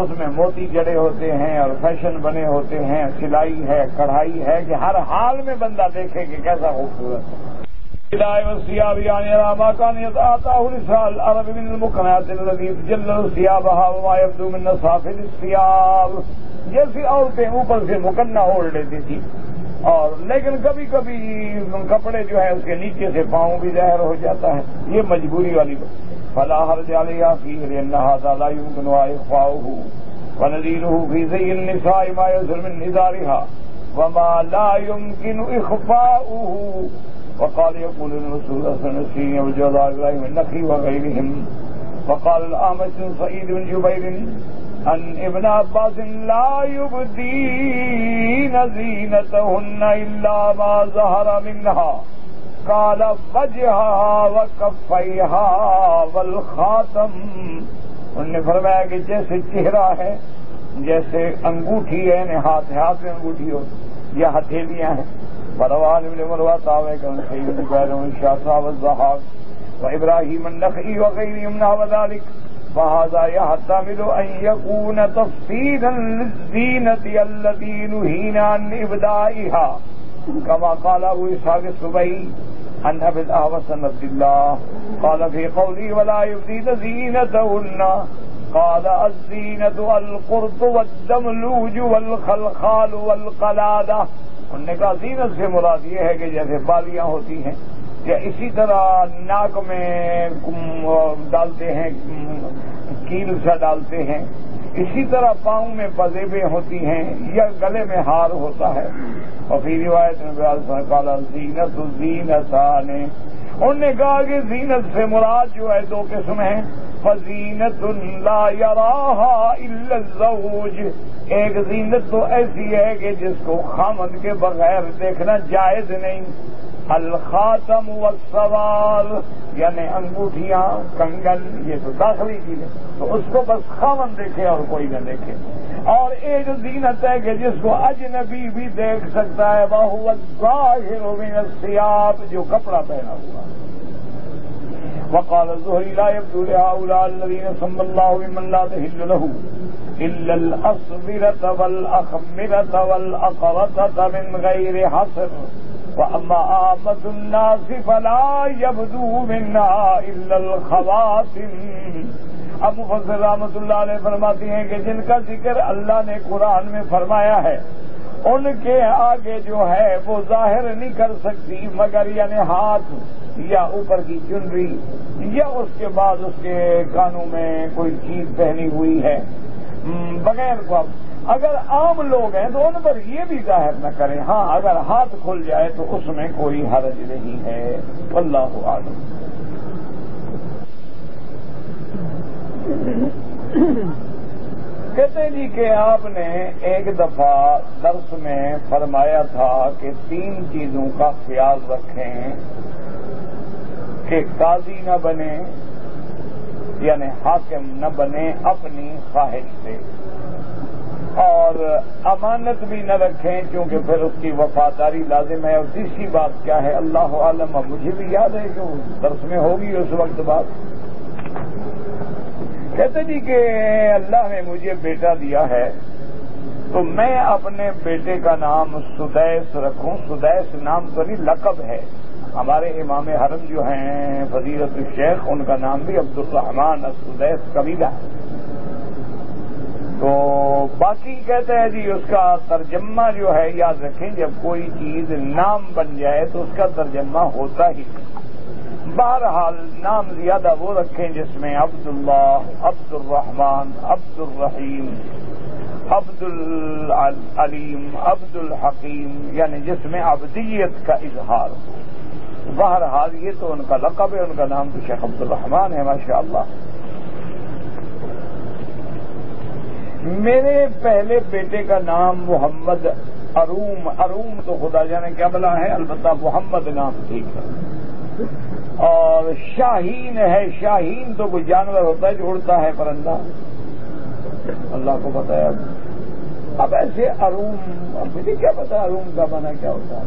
اس میں موتی جڑے ہوتے ہیں اور فیشن بنے ہوتے ہیں، سلائی ہے، کڑھائی ہے کہ ہر حال میں بندہ دیکھے کہ کیسا خوبصورت ہے۔ والثياب يعني ما كان يتعاطاه نساء العرب من المقنعات التي تجلل ثيابها وما يبدو من نصافذ الثياب، جیسی عورتیں اوپر سے مکنہ اوڑھ لیتی تھی، اور لیکن کبھی کبھی کپڑے جو ہے اس کے نیچے سے پاؤں بھی ظاہر ہو جاتا ہے، یہ مجبوری والی بات۔ فلا حرج عليها فيه لأن هذا لا يمكن إخفاؤه ونذيره في زي النساء ما يظهر من نزارها وما لا يمكن إخفاؤه۔ وقال يقول الرسول صلى الله عليه وسلم وجزاء إبراهيم النخعي وغيرهم، وقال الأعمش سعيد بن جبير عن ابن عباس لا يبدين زينتهن إلا ما ظهر منها، قال وجهها وكفيها والخاتم۔ انہوں نے فرمایا کہ جیسے چہرہ ہے، جیسے انگوٹھی ہے، یعنی ہاتھ میں انگوٹھی ہو یا ہتھیلیاں ہیں، فروان ابن مروہ عن سعيد بن جبير والشافعي والضحاك وإبراهيم النخعي وغيرهم نحو ذلك، فهذا يحتمل أن يكون تفصيلا للزينة التي نهينا عن إبدائها، كما قال أبو إسحاق السبيعي عن أبي الأهوس عن عبد الله قال في قوله ولا يبدين زينتهن، قال الزينة القرط والدملوج والخلخال والقلادة۔ انہوں نے کہا زینت سے مراد یہ ہے کہ جیسے بالیاں ہوتی ہیں، یا اسی طرح ناک میں ڈالتے ہیں، کیل سا ڈالتے ہیں، اسی طرح پاؤں میں پزیبیں ہوتی ہیں یا گلے میں ہار ہوتا ہے۔ اور پھر روایت میں کالا زینت زینتان، انہوں نے کہا کہ زینت سے مراد جو ہے دو قسم ہیں، فزینت لا یراہا الا الزوج، ایک زینت تو ایسی ہے کہ جس کو خامد کے بغیر دیکھنا جائز نہیں، الخاتم والسوار، یعنی انگوٹھیاں، کنگن، یہ تو داخلی چیزیں، تو اس کو بس خامد دیکھے اور کوئی نہ دیکھے۔ اور ایک زینت ہے کہ جس کو اجنبی بھی دیکھ سکتا ہے، وَهُوَ الظَّاهِرُ مِنَ الثِّيَابِ، جو کپڑا پہنا ہوا۔ وقال الزهري لا يبدو لهؤلاء الذين سمى الله بمن لا تحل له إلا الأصبرة والأخمرة والأقرطة من غير حصر، وأما عامة الناس فلا يبدو منها إلا الخواتم۔ اب مفسر رحمۃ اللہ علیہ فرماتے ہیں کہ جن کا ذکر اللہ نے قرآن میں فرمایا ہے ان کے آگے جو ہے وہ ظاہر نہیں کر سکتی مگر یعنی ہاتھ یا اوپر کی چنری، یا اس کے بعد اس کے کانوں میں کوئی چیز پہنی ہوئی ہے، بغیر کو اگر عام لوگ ہیں تو ان پر یہ بھی ظاہر نہ کریں، ہاں اگر ہاتھ کھل جائے تو اس میں کوئی حرج نہیں ہے، واللہ اعلم۔ کہتے ہیں جی کہ آپ نے ایک دفعہ درس میں فرمایا تھا کہ 3 چیزوں کا خیال رکھیں کہ قاضی نہ بنے، یعنی حاکم نہ بنے اپنی خواہش سے، اور امانت بھی نہ رکھیں کیونکہ پھر اس کی وفاداری لازم ہے۔ اور تیسری بات کیا ہے اللہ عالم، مجھے بھی یاد ہے کہ درس میں ہوگی اس وقت بات۔ کہتے جی کہ اللہ نے مجھے بیٹا دیا ہے تو میں اپنے بیٹے کا نام سدیس رکھوں۔ سدیس نام تو نہیں، لقب ہے، ہمارے امام حرم جو ہیں فضیلت الشیخ، ان کا نام بھی عبد الرحمن السدیس قبیلہ ہے۔ تو باقی کہتے ہیں جی اس کا ترجمہ جو ہے یاد رکھیں، جب کوئی چیز نام بن جائے تو اس کا ترجمہ ہوتا ہی۔ بہرحال نام زیادہ وہ رکھیں جس میں عبداللہ، عبد الرحمن، عبد الرحیم، عبد العلیم، عبد الحکیم، یعنی جس میں عبدیت کا اظہار ہو۔ بہرحال یہ تو ان کا لقب ہے، ان کا نام تو شیخ عبد الرحمن ہے ماشاءاللہ۔ میرے پہلے بیٹے کا نام محمد اروم تو خدا جانے کیا بلا ہے، البتہ محمد نام ٹھیک ہے۔ اور شاہین ہے، شاہین تو کوئی جانور ہوتا ہے جو اڑتا ہے، پرندہ، اللہ کو پتہ ہے۔ اب ایسے اروم، اب مجھے کیا پتا اروم کا معنی کیا ہوتا ہے،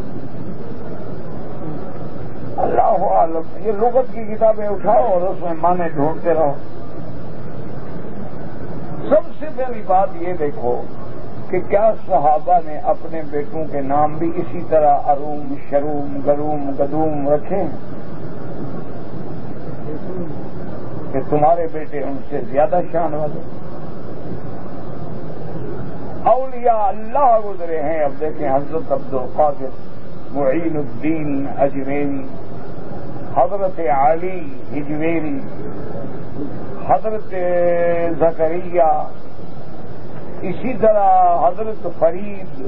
اللہ عالم۔ یہ لغت کی کتابیں اٹھاؤ اور اس میں معنی ڈھونڈتے رہو۔ سب سے پہلی بات یہ دیکھو کہ کیا صحابہ نے اپنے بیٹوں کے نام بھی اسی طرح اروم، شروم، گروم، گدوم رکھے ہیں کہ تمہارے بیٹے ان سے زیادہ شان والے؟ اولیاء اللہ گزرے ہیں، اب دیکھیں حضرت عبد القادر معین الدین اجمیری، حضرت علی ہجویری، حضرت زکریا، اسی طرح حضرت فرید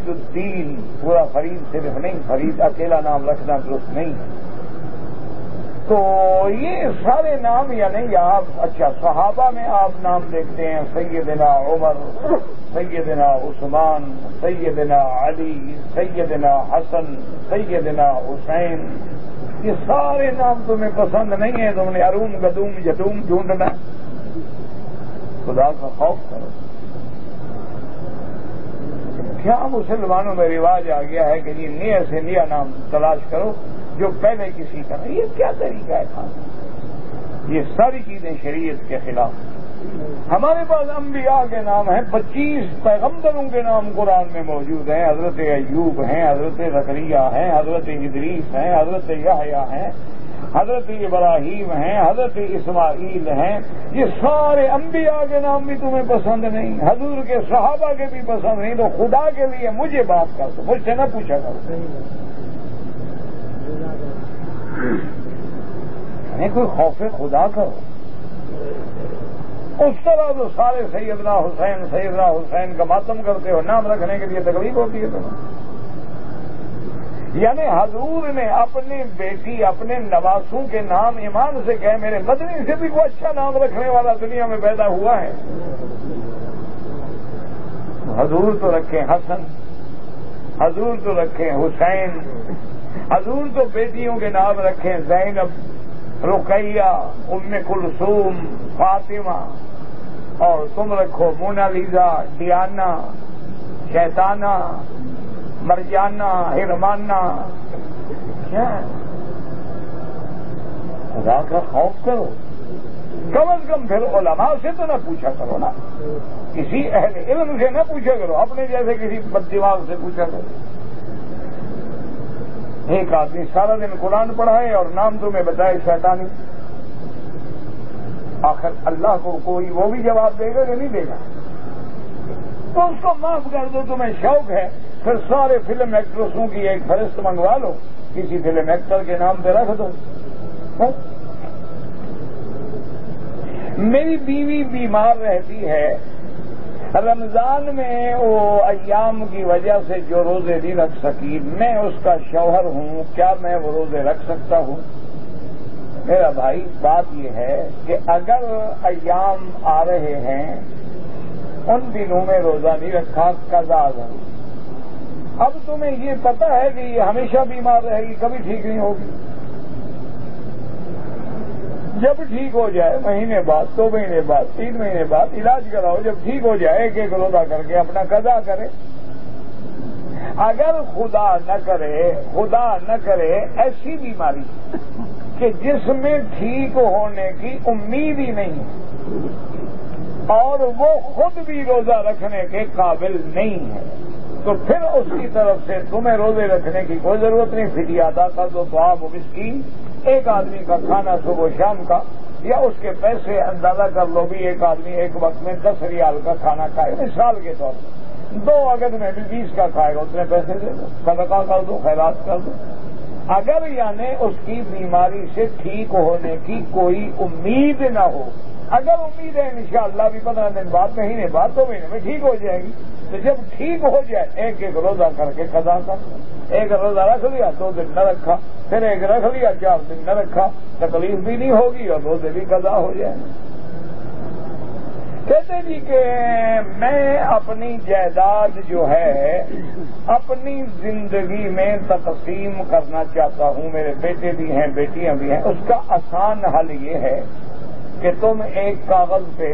الدین، پورا فرید صرف نہیں، فرید اکیلا نام رکھنا درست نہیں ہے۔ تو یہ سارے نام یعنی آپ اچھا صحابہ میں آپ نام دیکھتے ہیں، سیدنا عمر، سیدنا عثمان، سیدنا علی، سیدنا حسن، سیدنا حسین، یہ سارے نام تمہیں پسند نہیں ہیں، تم نے اروم، گدوم، جدوم ڈھونڈنا۔ خدا کا خوف کرو۔ کیا مسلمانوں میں رواج آ گیا ہے کہ یہ نیا سے نیا نام تلاش کرو جو پہلے کسی کا نہیں، یہ کیا طریقہ ہے کھانا؟ یہ ساری چیزیں شریعت کے خلاف۔ ہمارے پاس انبیاء کے نام ہیں، 25 پیغمبروں کے نام قرآن میں موجود ہیں، حضرت ایوب ہیں، حضرت زکریا ہیں، حضرت ادریس ہیں، حضرت یحییٰ ہیں، حضرت ابراہیم ہیں، حضرت اسماعیل ہیں۔ یہ سارے انبیاء کے نام بھی تمہیں پسند نہیں، حضور کے صحابہ کے بھی پسند نہیں، تو خدا کے لیے مجھے بات کر دو، مجھ سے نہ پوچھا کرو۔ کوئی خوف خدا کرو۔ اس طرح تو سارے سیدنا حسین کا ماتم کرتے ہو، نام رکھنے کے لیے تکلیف ہوتی ہے تمہیں۔ یعنی حضور نے اپنی بیٹی، اپنے نواسوں کے نام ایمان سے کہے، میرے مدنی سے بھی کوئی اچھا نام رکھنے والا دنیا میں پیدا ہوا ہے؟ حضور تو رکھیں حسن، حضور تو رکھیں حسین، حضور تو بیٹیوں کے نام رکھیں زینب، رقیہ، ام کلثوم، فاطمہ، اور تم رکھو مونالیزا، ڈیانا، شیطانہ، مرجانہ، ہرمانہ۔ کیا خدا کا خوف کرو، کم از کم پھر علماء سے تو نہ پوچھا کرو نا، کسی اہل علم سے نہ پوچھا کرو، اپنے جیسے کسی بد دماغ سے پوچھا کرو۔ ایک آدمی سارا دن قرآن پڑھائے اور نام تمہیں بتائے شیطانی، آخر اللہ کو کوئی وہ بھی جواب دے گا کہ نہیں دے گا؟ تو اس کو معاف کر دو، تمہیں شوق ہے، پھر سارے فلم ایکٹریسوں کی ایک فہرست منگوا لو، کسی فلم ایکٹر کے نام پہ رکھ دو۔ میری بیوی بیمار رہتی ہے، رمضان میں وہ ایام کی وجہ سے جو روزے نہیں رکھ سکی، میں اس کا شوہر ہوں، کیا میں وہ روزے رکھ سکتا ہوں؟ میرا بھائی بات یہ ہے کہ اگر ایام آ رہے ہیں، ان دنوں میں روزہ نہیں رکھا، قضا ضرور۔ اب تمہیں یہ پتا ہے کہ یہ ہمیشہ بیمار رہے گی، کبھی ٹھیک نہیں ہوگی۔ جب ٹھیک ہو جائے، مہینے بعد، 2 مہینے بعد، 3 مہینے بعد علاج کراؤ، جب ٹھیک ہو جائے ایک روزہ کر کے اپنا قضا کرے۔ اگر خدا نہ کرے ایسی بیماری کہ جس میں ٹھیک ہونے کی امید ہی نہیں ہے اور وہ خود بھی روزہ رکھنے کے قابل نہیں ہے، تو پھر اس کی طرف سے تمہیں روزے رکھنے کی کوئی ضرورت نہیں، فدیہ ادا کر دو، طعام و مسکین، ایک آدمی کا کھانا صبح و شام کا، یا اس کے پیسے اندازہ کر لو بھی ایک آدمی ایک وقت میں 10 ریال کا کھانا کھائے مثال کے طور پر، 2 اگست میں بھی 20 کا کھائے گا، اتنے پیسے دے دو، صدقہ کر دو، خیرات کر دو۔ اگر یعنی اس کی بیماری سے ٹھیک ہونے کی کوئی امید نہ ہو، اگر امید ہے انشاءاللہ بھی 15 دن بعد، مہینے بعد، 2 مہینے میں ٹھیک ہو جائے گی، تو جب ٹھیک ہو جائے ایک ایک روزہ کر کے قضا کر، ایک روزہ رکھ لیا 2 دن نہ رکھا، پھر ایک رکھ لیا 4 دن نہ رکھا، تکلیف بھی نہیں ہوگی اور روزے بھی قضا ہو جائے۔ کہتے جی کہ میں اپنی جائیداد جو ہے اپنی زندگی میں تقسیم کرنا چاہتا ہوں، میرے بیٹے بھی ہیں بیٹیاں بھی ہیں، اس کا آسان حل یہ ہے کہ تم ایک کاغذ پہ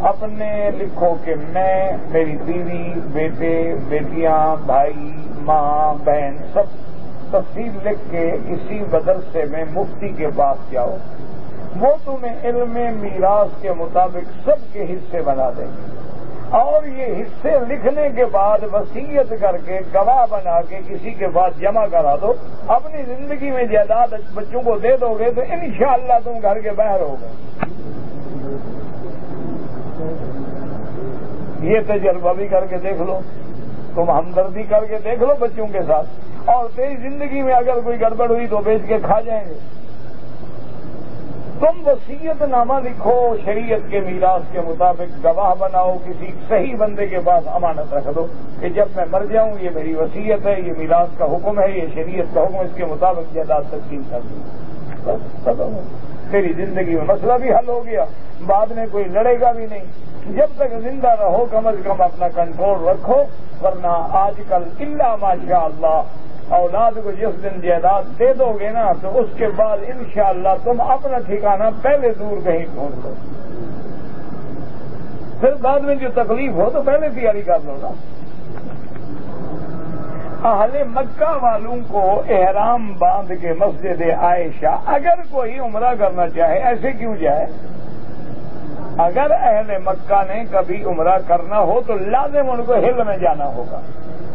اپنے لکھو کہ میں، میری بیوی، بیٹے، بیٹیاں، بھائی، ماں، بہن، سب تفصیل لکھ کے کسی مدرسے میں مفتی کے پاس جاؤ، وہ تمہیں علم میراث کے مطابق سب کے حصے بنا دیں گے، اور یہ حصے لکھنے کے بعد وصیت کر کے گواہ بنا کے کسی کے پاس جمع کرا دو، اپنی زندگی میں جائیداد بچوں کو دے دو گے تو انشاءاللہ تم گھر کے باہر ہوگے۔ یہ تجربہ بھی کر کے دیکھ لو، تم ہمدردی کر کے دیکھ لو بچوں کے ساتھ، اور تیری زندگی میں اگر کوئی گڑبڑ ہوئی تو بیچ کے کھا جائیں گے۔ تم وصیت نامہ لکھو، شریعت کے میراث کے مطابق گواہ بناؤ، کسی صحیح بندے کے پاس امانت رکھ دو کہ جب میں مر جاؤں یہ میری وصیت ہے، یہ میراث کا حکم ہے، یہ شریعت کا حکم، اس کے مطابق جائیداد تقسیم کر دوں، بس تیری زندگی میں مسئلہ بھی حل ہو گیا، بعد میں کوئی لڑے گا بھی نہیں۔ جب تک زندہ رہو کم از کم اپنا کنٹرول رکھو، ورنہ آج کل الا ماشاء اللہ اولاد کو جس دن جائیداد دے دو گے نا تو اس کے بعد انشاءاللہ تم اپنا ٹھکانہ پہلے دور کہیں ڈھونڈ لو، پھر بعد میں جو تکلیف ہو تو پہلے تیاری کر لو نا۔ اہل مکہ والوں کو احرام باندھ کے مسجد عائشہ اگر کوئی عمرہ کرنا چاہے ایسے کیوں جائے؟ اگر اہل مکہ نے کبھی عمرہ کرنا ہو تو لازم ان کو ہل میں جانا ہوگا۔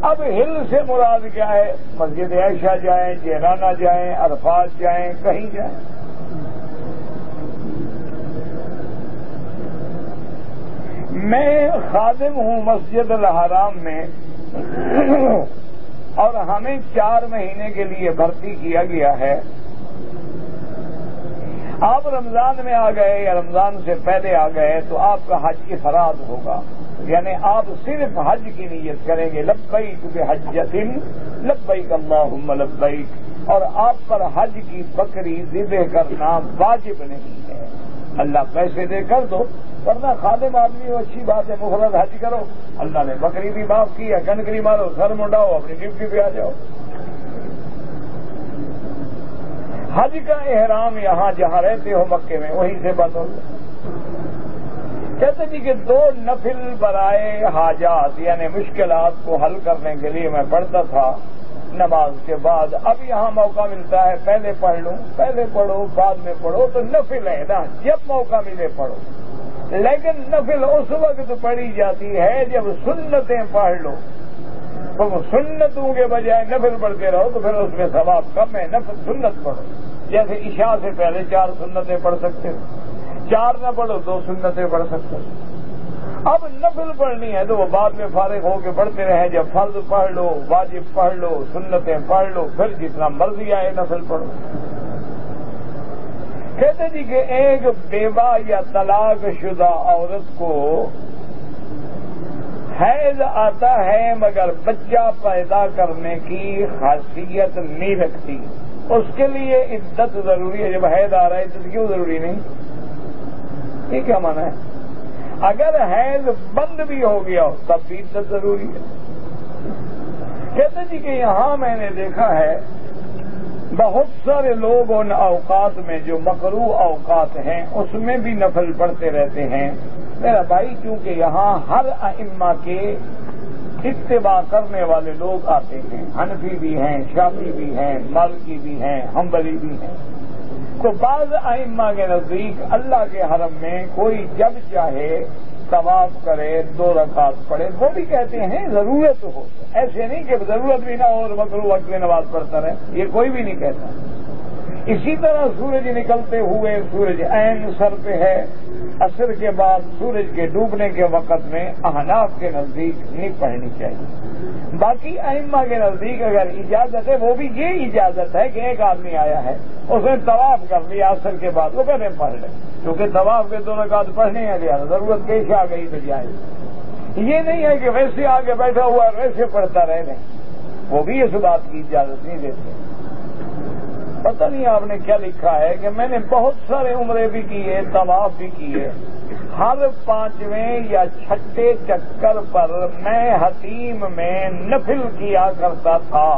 اب ہل سے مراد کیا ہے؟ مسجد عائشہ جائیں، جیرانہ جائیں، عرفات جائیں، کہیں جائیں۔ میں خادم ہوں مسجد الحرام میں اور ہمیں 4 مہینے کے لیے بھرتی کیا گیا ہے۔ آپ رمضان میں آ گئے یا رمضان سے پہلے آ گئے تو آپ کا حج افراد ہوگا، یعنی آپ صرف حج کی نیت کریں گے، لبیک بحجۃ لبیک اللہم لبیک، اور آپ پر حج کی بکری ذبح کرنا واجب نہیں ہے۔ اللہ پیسے دے کر دو، ورنہ خادم آدمی اچھی بات ہے، مفرد حج کرو، اللہ نے بکری بھی معاف کی ہے، کنکری مارو، سر منڈاؤ، اپنی ڈیوٹی پہ آ جاؤ۔ حج کا احرام یہاں جہاں رہتے ہو مکے میں وہیں سے بدل۔ کہتے جی کہ 2 نفل برائے حاجات یعنی مشکلات کو حل کرنے کے لیے میں پڑھتا تھا نماز کے بعد، اب یہاں موقع ملتا ہے پہلے پڑھ لوں، پہلے پڑھو بعد میں پڑھو، تو نفل ہے نا، جب موقع ملے پڑھو، لیکن نفل اس وقت پڑھی جاتی ہے جب سنتیں پڑھ لو، تو سنتوں کے بجائے نفل پڑھتے رہو تو پھر اس میں ثواب کم ہے، نفل سنت پڑھو، جیسے عشاء سے پہلے 4 سنتیں پڑھ سکتے ہو، 4 نہ پڑھو 2 سنتیں پڑھ سکتے ہو۔ اب نفل پڑھنی ہے تو وہ بعد میں فارغ ہو کے پڑھتے رہیں، جب فرض پڑھ لو، واجب پڑھ لو، سنتیں پڑھ لو، پھر جتنا مرضی آئے نفل پڑھو۔ کہتے جی کہ ایک بیوہ یا طلاق شدہ عورت کو حیض آتا ہے مگر بچہ پیدا کرنے کی خاصیت نہیں رکھتی، اس کے لیے عدت ضروری ہے۔ جب حیض آ رہا ہے عدت کیوں ضروری نہیں؟ یہ کیا مانا ہے؟ اگر حیض بند بھی ہو گیا ہو تب بھی عدت ضروری ہے۔ کہتے جی کہ یہاں میں نے دیکھا ہے بہت سارے لوگ ان اوقات میں جو مکروہ اوقات ہیں اس میں بھی نفل پڑھتے رہتے ہیں۔ میرا بھائی چونکہ یہاں ہر ائمہ کے اتباع کرنے والے لوگ آتے ہیں، حنفی بھی ہیں، شافعی بھی ہیں، مالکی بھی ہیں، حنبلی بھی ہیں، تو بعض ائمہ کے نزدیک اللہ کے حرم میں کوئی جب چاہے طواف کرے 2 رکعت پڑھے، وہ بھی کہتے ہیں ضرورت ہو، ایسے نہیں کہ ضرورت بھی نہ ہو اور مکروہ وقت میں نماز پڑھتا رہے، یہ کوئی بھی نہیں کہتا۔ اسی طرح سورج نکلتے ہوئے سورج عین سر پہ ہے، عصر کے بعد سورج کے ڈوبنے کے وقت میں احناف کے نزدیک نہیں پڑھنی چاہیے۔ باقی ائمہ کے نزدیک اگر اجازت ہے، وہ بھی یہ اجازت ہے کہ ایک آدمی آیا ہے، اس نے طواف کر لیا عصر کے بعد، وہ کہتے ہیں پڑھ لیں، کیونکہ طواف کے 2 رکعت پڑھنے ہیں لہٰذا ضرورت پیش آ گئی تو جائے۔ یہ نہیں ہے کہ ویسے آگے بیٹھا ہوا ہے ویسے پڑھتا رہے نہیں، وہ بھی اس بات کی اجازت نہیں دیتے۔ پتہ نہیں آپ نے کیا لکھا ہے کہ میں نے بہت سارے عمرے بھی کیے، طواف بھی کیے، ہر 5ویں یا 6ٹھے چکر پر میں حتیم میں نفل کیا کرتا تھا،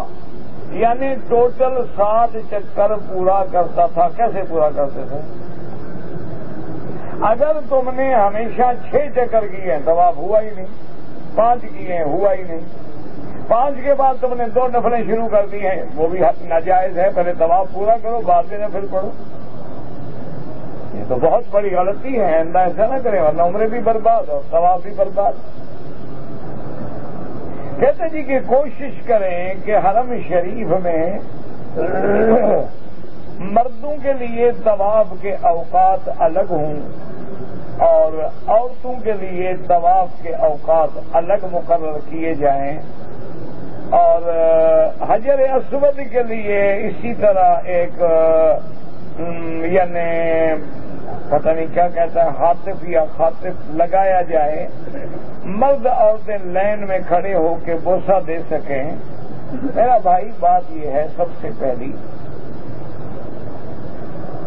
یعنی ٹوٹل 7 چکر پورا کرتا تھا۔ کیسے پورا کرتے تھے؟ اگر تم نے ہمیشہ 6 چکر کیے ہیں طواف ہوا ہی نہیں، 5 کیے ہیں ہوا ہی نہیں، 5 کے بعد تم نے 2 نفلیں شروع کر دی ہیں، وہ بھی ناجائز ہے، پہلے طواف پورا کرو بعد میں نفل پڑھو۔ یہ تو بہت بڑی غلطی ہے، آئندہ ایسا نہ کریں ورنہ عمرے بھی برباد اور طواف بھی برباد۔ کہتے جی کہ کوشش کریں کہ حرم شریف میں مردوں کے لیے طواف کے اوقات الگ ہوں اور عورتوں کے لیے طواف کے اوقات الگ مقرر کیے جائیں، اور حجر اسود کے لیے اسی طرح ایک یعنی پتہ نہیں کیا کہتا ہے حاطف یا خاطف لگایا جائے، مرد عورتیں لائن میں کھڑے ہو کے بوسہ دے سکیں۔ میرا بھائی بات یہ ہے سب سے پہلی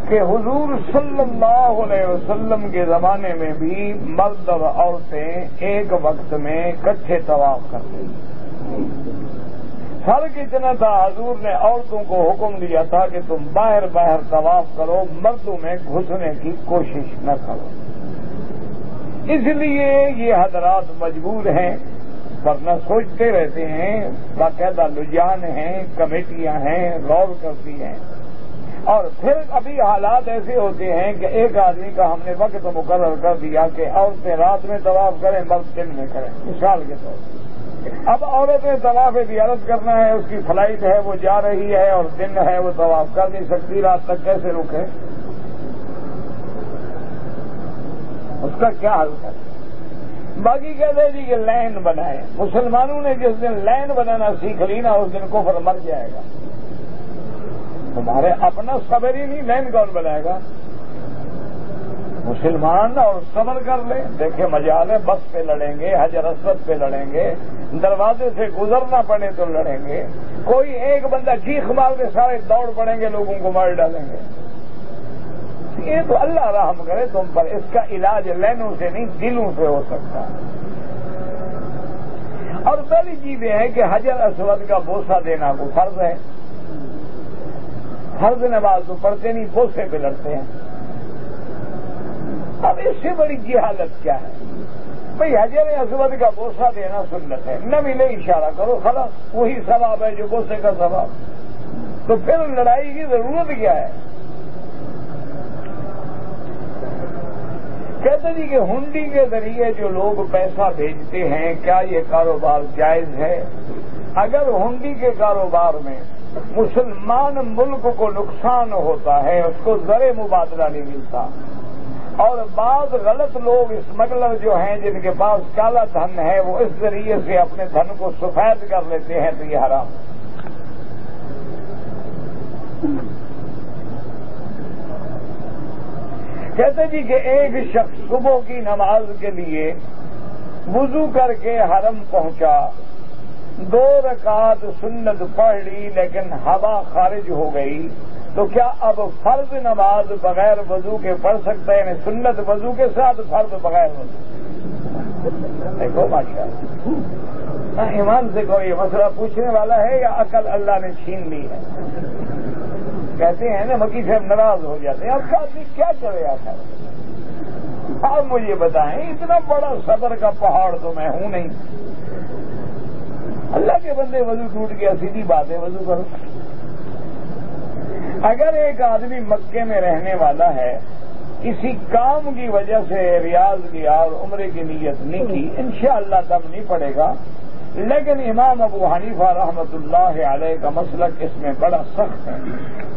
کہ حضور صلی اللہ علیہ وسلم کے زمانے میں بھی مرد اور عورتیں ایک وقت میں اکٹھے طواف کرتے تھے۔ فرق اتنا تھا حضور نے عورتوں کو حکم دیا تھا کہ تم باہر باہر طواف کرو، مردوں میں گھسنے کی کوشش نہ کرو۔ اس لیے یہ حضرات مجبور ہیں، ورنہ سوچتے رہتے ہیں، باقاعدہ لجان ہیں، کمیٹیاں ہیں، غور کرتی ہیں، اور پھر ابھی حالات ایسے ہوتے ہیں کہ ایک آدمی کا ہم نے وقت مقرر کر دیا کہ عورتیں رات میں طواف کریں مرد دن میں کریں، مثال کے طور پر۔ اب عورت نے طواف زیارت کرنا ہے، اس کی فلائٹ ہے، وہ جا رہی ہے اور دن ہے وہ طواف کر نہیں سکتی، رات تک کیسے رکے؟ اس کا کیا حل ہے؟ باقی کہتے ہیں جی کہ لائن بنائے، مسلمانوں نے جس دن لائن بنانا سیکھ لی نا اس دن کفر مر جائے گا۔ تمہارے اپنا صبر ہی نہیں، لائن کون بنائے گا؟ مسلمان اور صبر کر لیں، دیکھیں مجال ہے، بس پہ لڑیں گے، حجر اسود پہ لڑیں گے، دروازے سے گزرنا پڑے تو لڑیں گے، کوئی ایک بندہ چیخ مار کے سارے دوڑ پڑیں گے، لوگوں کو مار ڈالیں گے۔ یہ تو اللہ رحم کرے تم پر، اس کا علاج لینوں سے نہیں دلوں سے ہو سکتا۔ اور پہلی چیز یہ ہے کہ حجر اسود کا بوسہ دینا کو فرض ہے، فرض نماز تو پڑھتے نہیں، بوسے پہ لڑتے ہیں۔ اب اس سے بڑی جہالت کیا ہے؟ بھئی حجر اسود کا بوسہ دینا سنت ہے، نہ ملے اشارہ کرو، خلاص وہی ثواب ہے جو بوسے کا ثواب، تو پھر لڑائی کی ضرورت کیا ہے؟ کہتے جی کہ ہنڈی کے ذریعے جو لوگ پیسہ بھیجتے ہیں کیا یہ کاروبار جائز ہے؟ اگر ہنڈی کے کاروبار میں مسلمان ملک کو نقصان ہوتا ہے، اس کو زر مبادلہ نہیں ملتا، اور بعض غلط لوگ اسمگلر جو ہیں جن کے پاس کالا دھن ہے وہ اس ذریعے سے اپنے دھن کو سفید کر لیتے ہیں، تو یہ حرام۔ کہتے جی کہ ایک شخص صبح کی نماز کے لیے وضو کر کے حرم پہنچا، 2 رکعت سنت پڑھ لی لیکن ہوا خارج ہو گئی، تو کیا اب فرض نماز بغیر وضو کے پڑھ سکتا ہے؟ یعنی سنت وضو کے ساتھ فرض بغیر وضو؟ دیکھو ماشاءاللہ، ایمان سے کوئی مسئلہ پوچھنے والا ہے یا عقل اللہ نے چھین لی ہے؟ کہتے ہیں نا مکی صاحب ناراض ہو جاتے ہیں، اب آدمی کیا کرے آخر؟ آپ مجھے بتائیں، اتنا بڑا صبر کا پہاڑ تو میں ہوں نہیں۔ اللہ کے بندے وضو ٹوٹ گیا، سیدھی بات ہے وضو کرو۔ اگر ایک آدمی مکے میں رہنے والا ہے، کسی کام کی وجہ سے ریاض کیا اور عمرے کی نیت نہیں کی، انشاءاللہ دم نہیں پڑے گا، لیکن امام ابو حنیفہ رحمۃ اللہ علیہ کا مسلک اس میں بڑا سخت ہے۔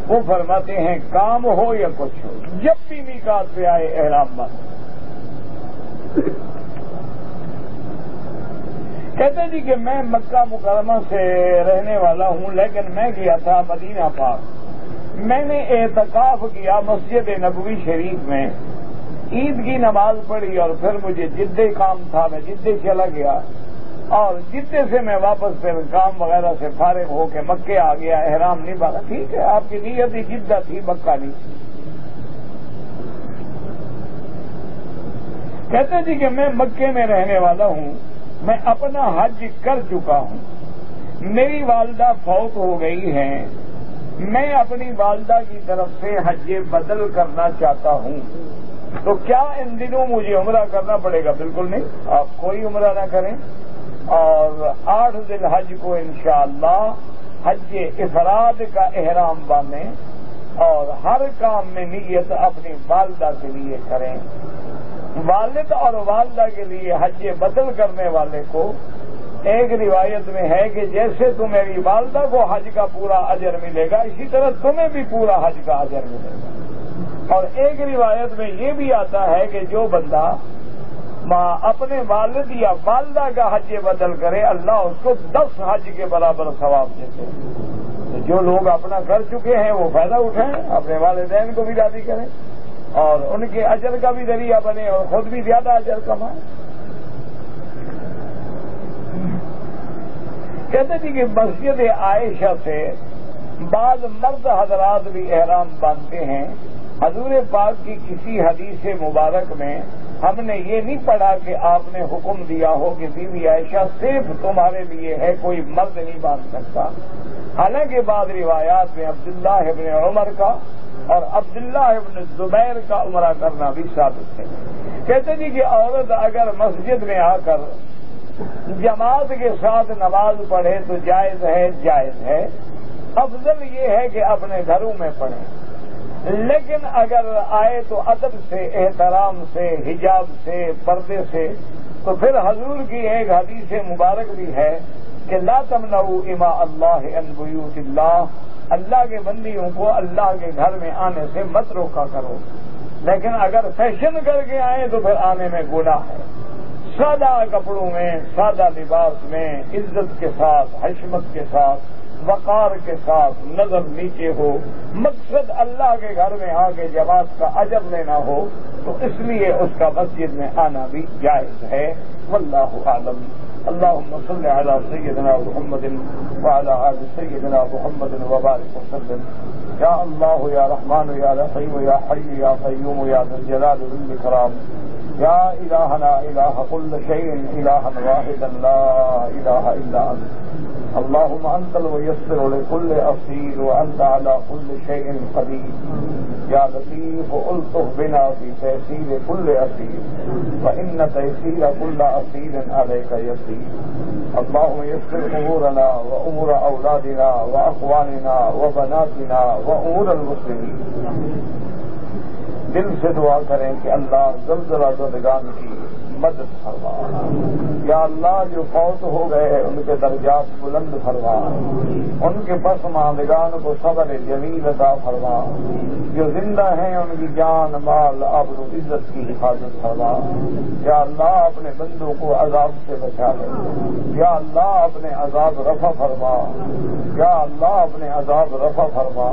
وہ فرماتے ہیں کام ہو یا کچھ ہو، جب بھی میقات پہ آئے احرام باندھ۔ کہتے جی کہ میں مکہ مکرمہ سے رہنے والا ہوں، لیکن میں گیا تھا مدینہ پاک، میں نے اعتکاف کیا مسجد نبوی شریف میں، عید کی نماز پڑھی اور پھر مجھے جدے کام تھا، میں جدے چلا گیا اور جدے سے میں واپس پھر کام وغیرہ سے فارغ ہو کے مکے آ گیا، احرام نہیں باندھا۔ ٹھیک ہے، آپ کی نیت ہی جدہ تھی، مکہ نہیں تھی۔ کہتے جی کہ میں مکے میں رہنے والا ہوں، میں اپنا حج کر چکا ہوں، میری والدہ فوت ہو گئی ہیں، میں اپنی والدہ کی طرف سے حج بدل کرنا چاہتا ہوں، تو کیا ان دنوں مجھے عمرہ کرنا پڑے گا؟ بالکل نہیں، آپ کوئی عمرہ نہ کریں، اور 8 ذی الحج کو انشاءاللہ حج افراد کا احرام باندھیں اور ہر کام میں نیت اپنی والدہ کے لیے کریں۔ والد اور والدہ کے لیے حج بدل کرنے والے کو ایک روایت میں ہے کہ جیسے تمہاری والدہ کو حج کا پورا اجر ملے گا، اسی طرح تمہیں بھی پورا حج کا اجر ملے گا۔ اور ایک روایت میں یہ بھی آتا ہے کہ جو بندہ اپنے والد یا والدہ کا حج بدل کرے، اللہ اس کو 10 حج کے برابر ثواب دیتے ہیں۔ جو لوگ اپنا کر چکے ہیں وہ فائدہ اٹھائیں، اپنے والدین کو بھی راضی کریں اور ان کے اجر کا بھی ذریعہ بنے اور خود بھی زیادہ اجر کمائیں۔ کہتے تھے کہ مسجد عائشہ سے بعض مرد حضرات بھی احرام باندھتے ہیں۔ حضور پاک کی کسی حدیث مبارک میں ہم نے یہ نہیں پڑھا کہ آپ نے حکم دیا ہو کہ بیوی عائشہ صرف تمہارے لیے ہے، کوئی مرد نہیں باندھ سکتا۔ حالانکہ بعض روایات میں عبداللہ ابن عمر کا اور عبداللہ ابن زبیر کا عمرہ کرنا بھی ثابت ہے۔ کہتے جی کہ عورت اگر مسجد میں آ کر جماعت کے ساتھ نماز پڑھے تو جائز ہے، افضل یہ ہے کہ اپنے گھروں میں پڑھیں، لیکن اگر آئے تو ادب سے، احترام سے، حجاب سے، پردے سے، تو پھر حضور کی ایک حدیث مبارک بھی ہے کہ لا تمنعوا اماء اللہ عن بیوت اللہ، اللہ کے بندیوں کو اللہ کے گھر میں آنے سے مت روکا کرو، لیکن اگر فیشن کر کے آئیں تو پھر آنے میں گناہ ہے۔ سادہ کپڑوں میں، سادہ لباس میں، عزت کے ساتھ، حشمت کے ساتھ، وقار کے ساتھ، نظر نیچے ہو، مقصد اللہ کے گھر میں آ کے جماعت کا اجر لینا ہو، تو اس لیے اس کا مسجد میں آنا بھی جائز ہے۔ واللہ اعلم۔ اللهم صل على سيدنا محمد وعلى آل سيدنا محمد وبارك وسلم۔ یا اللہ یا رحمان یا رحیم یا حی یا قیوم یا ذا الجلال والاکرام، یا الہنا الہ کل شیء الہا واحدا لا الہ الا انت، اللهم انت الميسر لكل اسير وانت على كل شيء قدير، یا لطیف الطف بنا في تيسير كل اسير فان تيسير كل اسير عليك يسير، اللهم يسر امورنا وامور اولادنا واخواننا وبناتنا وامور المسلمين۔ دل سے دعا کریں کہ اللہ زلزلہ زدگان کی مدد فرما، یا اللہ جو فوت ہو گئے ہیں ان کے درجات بلند فرما، ان کے پسماندگان کو صبر جمیل عطا فرما، جو زندہ ہیں ان کی جان مال آبرو عزت کی حفاظت فرما، یا اللہ اپنے بندوں کو عذاب سے بچا لے، یا اللہ اپنے عذاب رفع فرما، یا اللہ اپنے عذاب رفع فرما،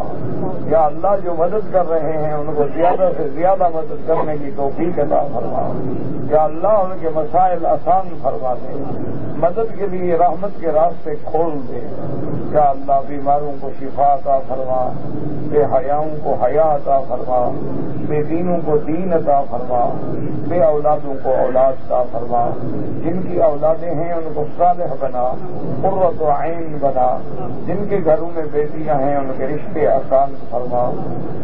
یا اللہ جو مدد کر رہے ہیں ان کو زیادہ سے زیادہ مدد کرنے کی توفیق عطا فرما، یا اللہ ان کے مسائل آسان فرما دے، مدد کے لیے رحمت کے راستے کھول دے، یا اللہ بیماروں کو شفا عطا فرما، بے حیاؤں کو حیا عطا فرما، بے دینوں کو دین عطا فرما، بے اولادوں کو اولاد عطا فرما، جن کی اولادیں ہیں ان کو صالح بنا، قرۃ عین بنا، جن کے گھروں میں بیٹیاں ہیں ان کے رشتے آسان فرما،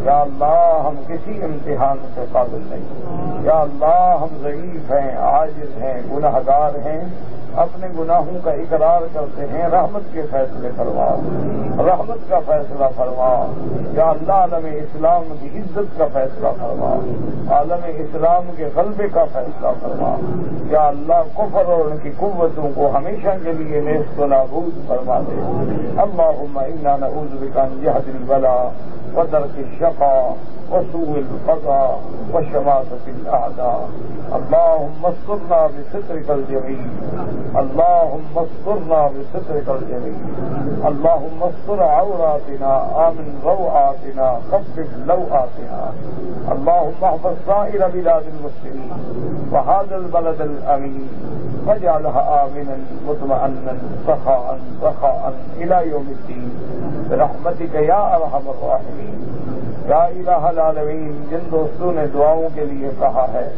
یا اللہ ہم کسی امتحان سے قابل نہیں۔ یا اللہ ہم ضعیف ہیں، عاجز ہیں، گناہ گار ہیں، اپنے گناہوں کا اقرار کرتے ہیں، رحمت کے فیصلے فرما، رحمت کا فیصلہ فرما۔ یا اللہ عالم اسلام کی عزت کا فیصلہ فرما، عالم اسلام کے غلبے کا فیصلہ فرما۔ یا اللہ کفر اور ان کی قوتوں کو ہمیشہ کے لیے نیست و نابود فرما دے۔ اللہم انا نعوذ بک من جہد البلاء ودرک الشقاء وسوء القضاء وشماتة الأعداء۔ اللهم استرنا بسترك الجميل، اللهم استرنا بسترك الجميل، اللهم استر عوراتنا، آمن روعاتنا، خفف لوعاتنا، اللهم احفظ سائر بلاد المسلمين وهذا البلد الأمين واجعلها آمنا مطمئنا سخاء رخاء إلى يوم الدين برحمتك يا أرحم الراحمين۔ یا الہ العالمین، جن دوستوں نے دعاؤں کے لیے کہا ہے،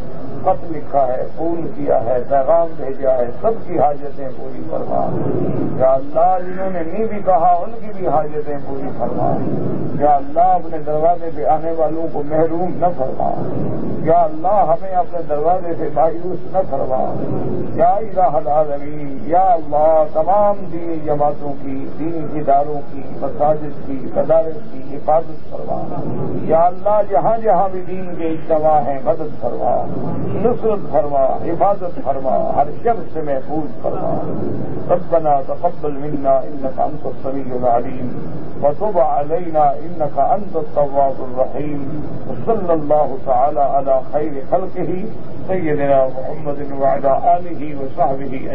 خط لکھا ہے، فون کیا ہے، پیغام بھیجا ہے، سب کی حاجتیں پوری فرما۔ یا اللہ جنہوں نے نہیں بھی کہا ان کی بھی حاجتیں پوری فرما۔ یا اللہ اپنے دروازے پہ آنے والوں کو محروم نہ فرما۔ یا اللہ ہمیں اپنے دروازے سے مایوس نہ فرما۔ یا الہ العالمین، یا اللہ تمام دینی جماعتوں کی، دینی اداروں کی، مساجد کی، مدارس کی حفاظت فرما۔ یا اللہ جہاں جہاں بھی دین کے اجتماع ہیں مدد فرما، نصرت فرما، حفاظت فرما، ہر شر سے محفوظ فرما۔ ربنا تقبل منا انك انت السميع العليم وتب علينا انك انت التواب الرحيم، وصلى الله تعالى على خير خلقه سيدنا محمد وعلى آله وصحبه